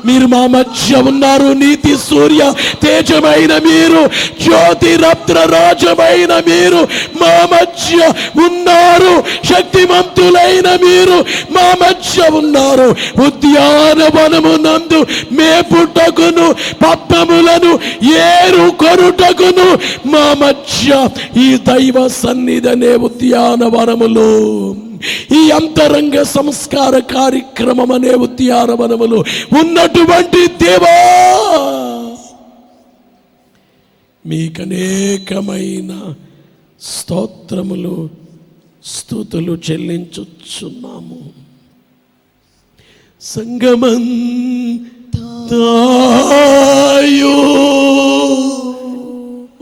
మీరు మా మధ్య ఉన్నారు. నీతి సూర్య తేజమైన మీరు, జ్యోతిరత్న రాజమైన మీరు మా మధ్య ఉన్నారు. శక్తిమంతులైన మీరు మా మధ్య ఉన్నారు. ఉద్యానవనమునందు మేపుటకును, పద్మములను ఏరు కొరుటకును మా మధ్య ఈ దైవ సన్నిధనే ఉద్యానవనములో, ఈ అంతరంగ సంస్కార కార్యక్రమం అనే ఉద్యానవనములో ఉన్నటువంటి దేవా మీకనేకమైన స్తోత్రములు, స్తుతులు చెల్లించుచున్నాము. సంగమంతాయో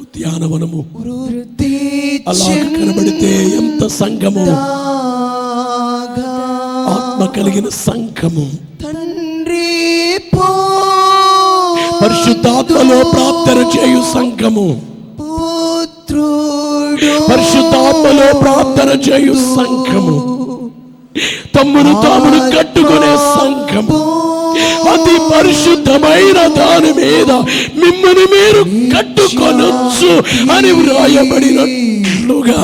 ఉద్యానవనము అలా కనబడితే ఎంత సంఘము, ఆత్మ కలిగిన సంఘము, తండ్రి పరిశుద్ధాత్మలో ప్రార్థన చేయు సంఘము, పరిశుద్ధాత్మలో ప్రార్థన చేయు సంఘము, తమ్మును తామును కట్టుకునే సంఘము, అతి పరిశుద్ధమైన దాని మీద మిమ్మల్ని మీరు కట్టుకొనొచ్చు అని వ్రాయబడినట్లుగా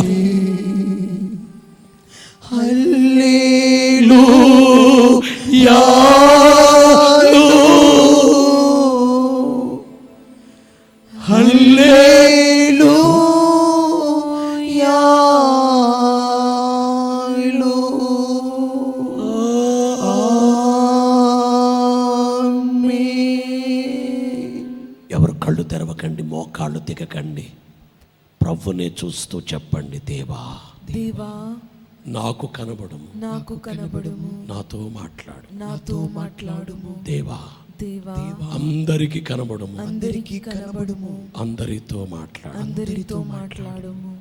హల్లెలూయా హల్లెలూయా. ఎవరు కళ్ళు తెరవకండి, మోకాళ్ళు దిగకండి, ప్రభునే చూస్తూ చెప్పండి, దేవా దేవా నాకు కనబడుము, నాకు కనబడుము, నాతో మాట్లాడు, నాతో మాట్లాడుము, దేవా దేవా అందరికి కనబడుము, అందరికి కనబడుము, అందరితో మాట్లాడు, అందరితో మాట్లాడుము.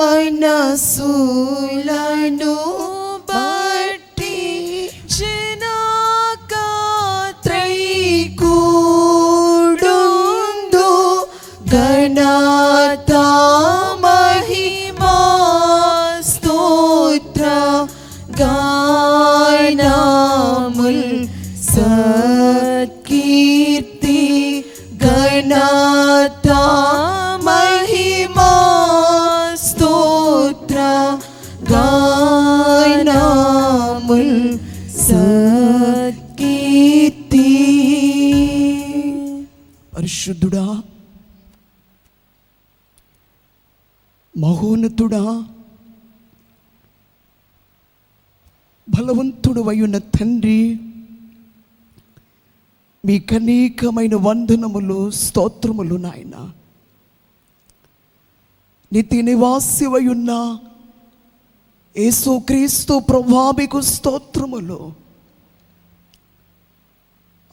మనసులను బట్టి త్రైకూడుందు ఘనత మహిమా స్తోత్ర గానముల్ సత్కీర్తి ఘనత మహిమా స్తోత్ర గానముల్ సత్కీర్తి. పరిశుద్ధుడా, మహోన్నతుడా, బలవంతుడు అయ్యున్న తండ్రి, మీకు అనేకమైన వందనములు, స్తోత్రములు నాయన. నిత్య నివాసివై ఉన్న యేసుక్రీస్తు ప్రభువా మీకు స్తోత్రములు.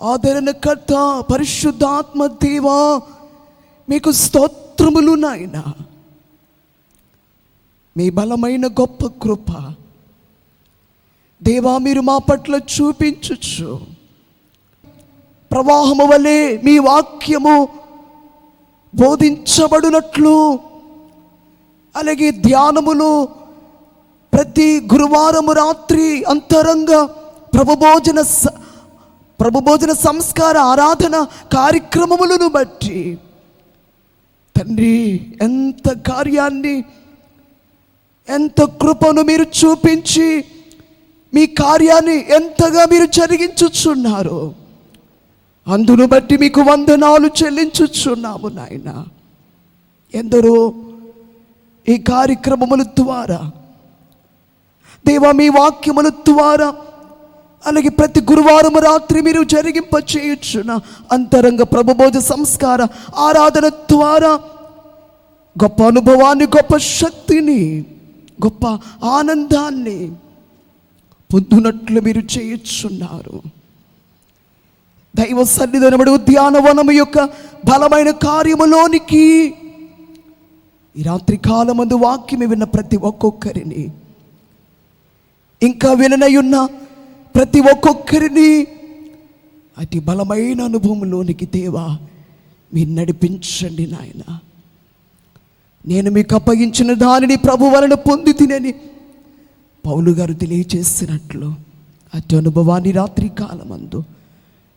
ఆదరణకర్త పరిశుద్ధాత్మ దేవా మీకు స్తోత్రములు నాయన. మీ బలమైన గొప్ప కృప దేవా మీరు మా పట్ల చూపించుచు, ప్రవాహము వలె మీ వాక్యము బోధించబడినట్లు, అలాగే ధ్యానములు ప్రతి గురువారము రాత్రి అంతరంగ ప్రభుభోజన సంస్కార ఆరాధన కార్యక్రమములను బట్టి తండ్రి ఎంత కార్యాన్ని, ఎంత కృపను మీరు చూపించి మీ కార్యాన్ని ఎంతగా మీరు జరిగించుచున్నారు. అందును బట్టి మీకు వందనాలు చెల్లించుచున్నాము నాయన. ఎందరో ఈ కార్యక్రమముల ద్వారా దేవా మీ వాక్యముల ద్వారా, అలాగే ప్రతి గురువారం రాత్రి మీరు జరిగింప చేయుచున్న అంతరంగ ప్రభుభోజ సంస్కార ఆరాధన ద్వారా గొప్ప అనుభవాన్ని, గొప్ప శక్తిని, గొప్ప ఆనందాన్ని పొందునట్లు మీరు చేయుచున్నారు. దైవ సన్నిధానముడు ఉద్యానవనము యొక్క బలమైన కార్యములోనికి ఈ రాత్రి కాలమందు వాక్యము విన్న ప్రతి ఒక్కొక్కరిని, ఇంకా విననయున్న ప్రతి ఒక్కొక్కరిని అతి బలమైన అనుభవంలోనికి దేవా మీరు నడిపించండి నాయన. నేను మీకు అప్పగించిన దానిని ప్రభు వలన పొంది తినని పౌలు గారు తెలియచేసినట్లు అతి అనుభవాన్ని రాత్రి కాలమందు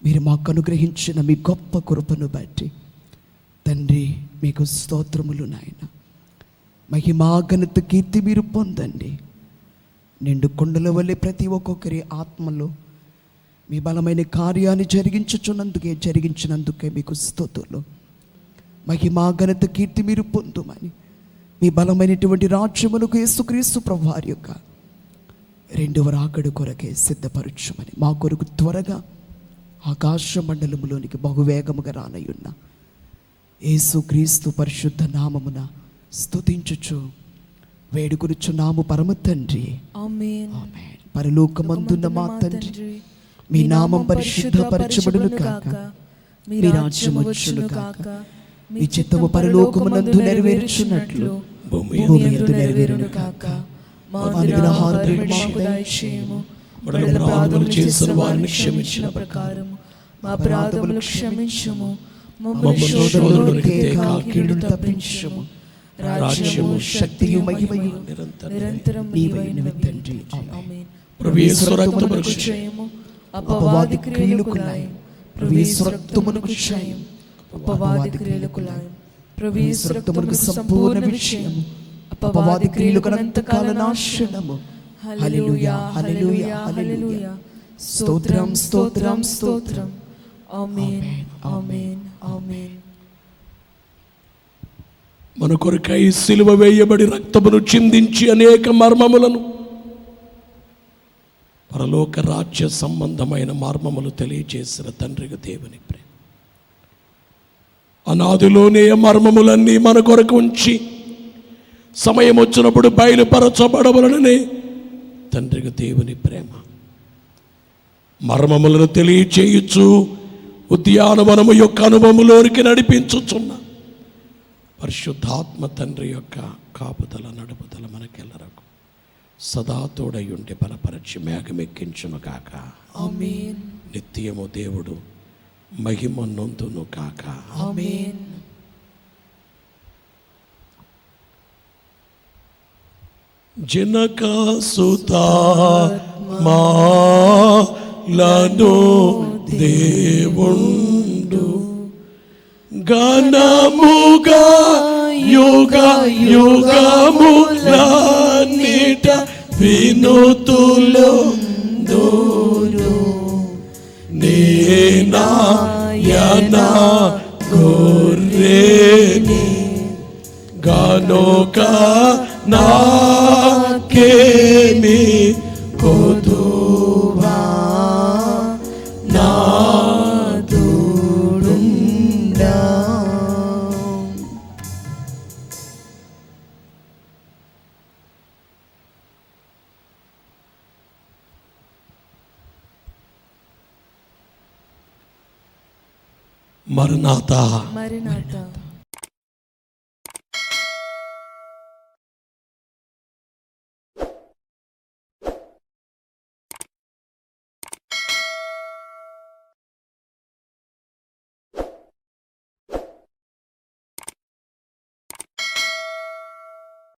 మీరు మాకు అనుగ్రహించిన మీ గొప్ప కృపను బట్టి తండ్రి మీకు స్తోత్రములు నాయన. మహిమా ఘనత కీర్తి మీరు పొందండి. నిండు కొండల వల్లే ప్రతి ఒక్కొక్కరి ఆత్మలో మీ బలమైన కార్యాన్ని జరిగించినందుకే మీకు స్తోత్రులు. మహిమా ఘనత కీర్తి మీరు పొందుమని మీ బలమైనటువంటి రాజ్యమునకు యేసుక్రీస్తు ప్రభువారి యొక్క రెండవ రాకడ కొరకే సిద్ధపరచుమని, మా కొరకు త్వరగా ఆకాశ మండలములోనికి బహువేగముగా రానయ్యున్న యేసుక్రీస్తు పరిశుద్ధ నామమున స్తుతించుచు వేడుకొనుచున్నాము పరమ తండ్రి. ఆమేన్. పరలోకమందున్న మా తండ్రి, మీ నామం పరిశుద్ధపరచబడును కాక, మీ రాజ్యం వచ్చును కాక, మీ చిత్తము పరలోకమునందు నెరవేర్చున్నట్లు భూమి యందు నెరవేరును కాక. మా అనుదిన ఆహారము మాకు దయచేయము. మనము అపరాధములు చేసిన వారిని క్షమించిన ప్రకారము మా అపరాధములు క్షమించుము. మమ్మల్ని శోధనలోనికి తేక కీడును తప్పించుము. రాజ్యము శక్తియు మహిమయు నిరంతరం నీవైనవి తండ్రి. ఆమేన్. ప్రభు యేసు రక్తమునకు క్షయము, అపవాది క్రియలకు లయం. ప్రభు యేసు రక్తమునకు క్షయం, అపవాది క్రియలకు లయం. ప్రభు యేసు రక్తమునకు సంపూర్ణ విషయము, అపవాది క్రియలకు అనంతకాల నాశనము. హల్లెలూయా, హల్లెలూయా, హల్లెలూయా. స్తోత్రం, స్తోత్రం, స్తోత్రం. ఆమేన్, ఆమేన్, ఆమేన్. మన కొరకై సిలువ వేయబడి రక్తమును చిందించి అనేక మర్మములను, పరలోక రాజ్య సంబంధమైన మర్మములు తెలియజేసిన తండ్రికి దేవుని ప్రేమ. అనాదిలోనే మర్మములన్నీ మన కొరకు ఉంచి సమయం వచ్చినప్పుడు బయలుపరచబడవలననే తండ్రికి దేవుని ప్రేమ. మర్మములను తెలియచేయచ్చు ఉద్యానవనము యొక్క అనుభవములోనికి నడిపించుచున్న పరిశుద్ధాత్మ తండ్రి యొక్క కాపుదల నడుపుదల మనకెల్లరకు సదా తోడై ఉండి బలపరచి మేఘమెక్కించును కాక. ఆమేన్. నిత్యము దేవుడు మహిమ నొందును కాక. ఆమేన్. జనక సుతాత్మలను దేవుండు ఘనముగా యుగ యుగములన్నిట వినుతులు నేనాయన గొర్రెని గనుక నాకేమి కొదువా నాదుడుండా. మరణాత మరణాత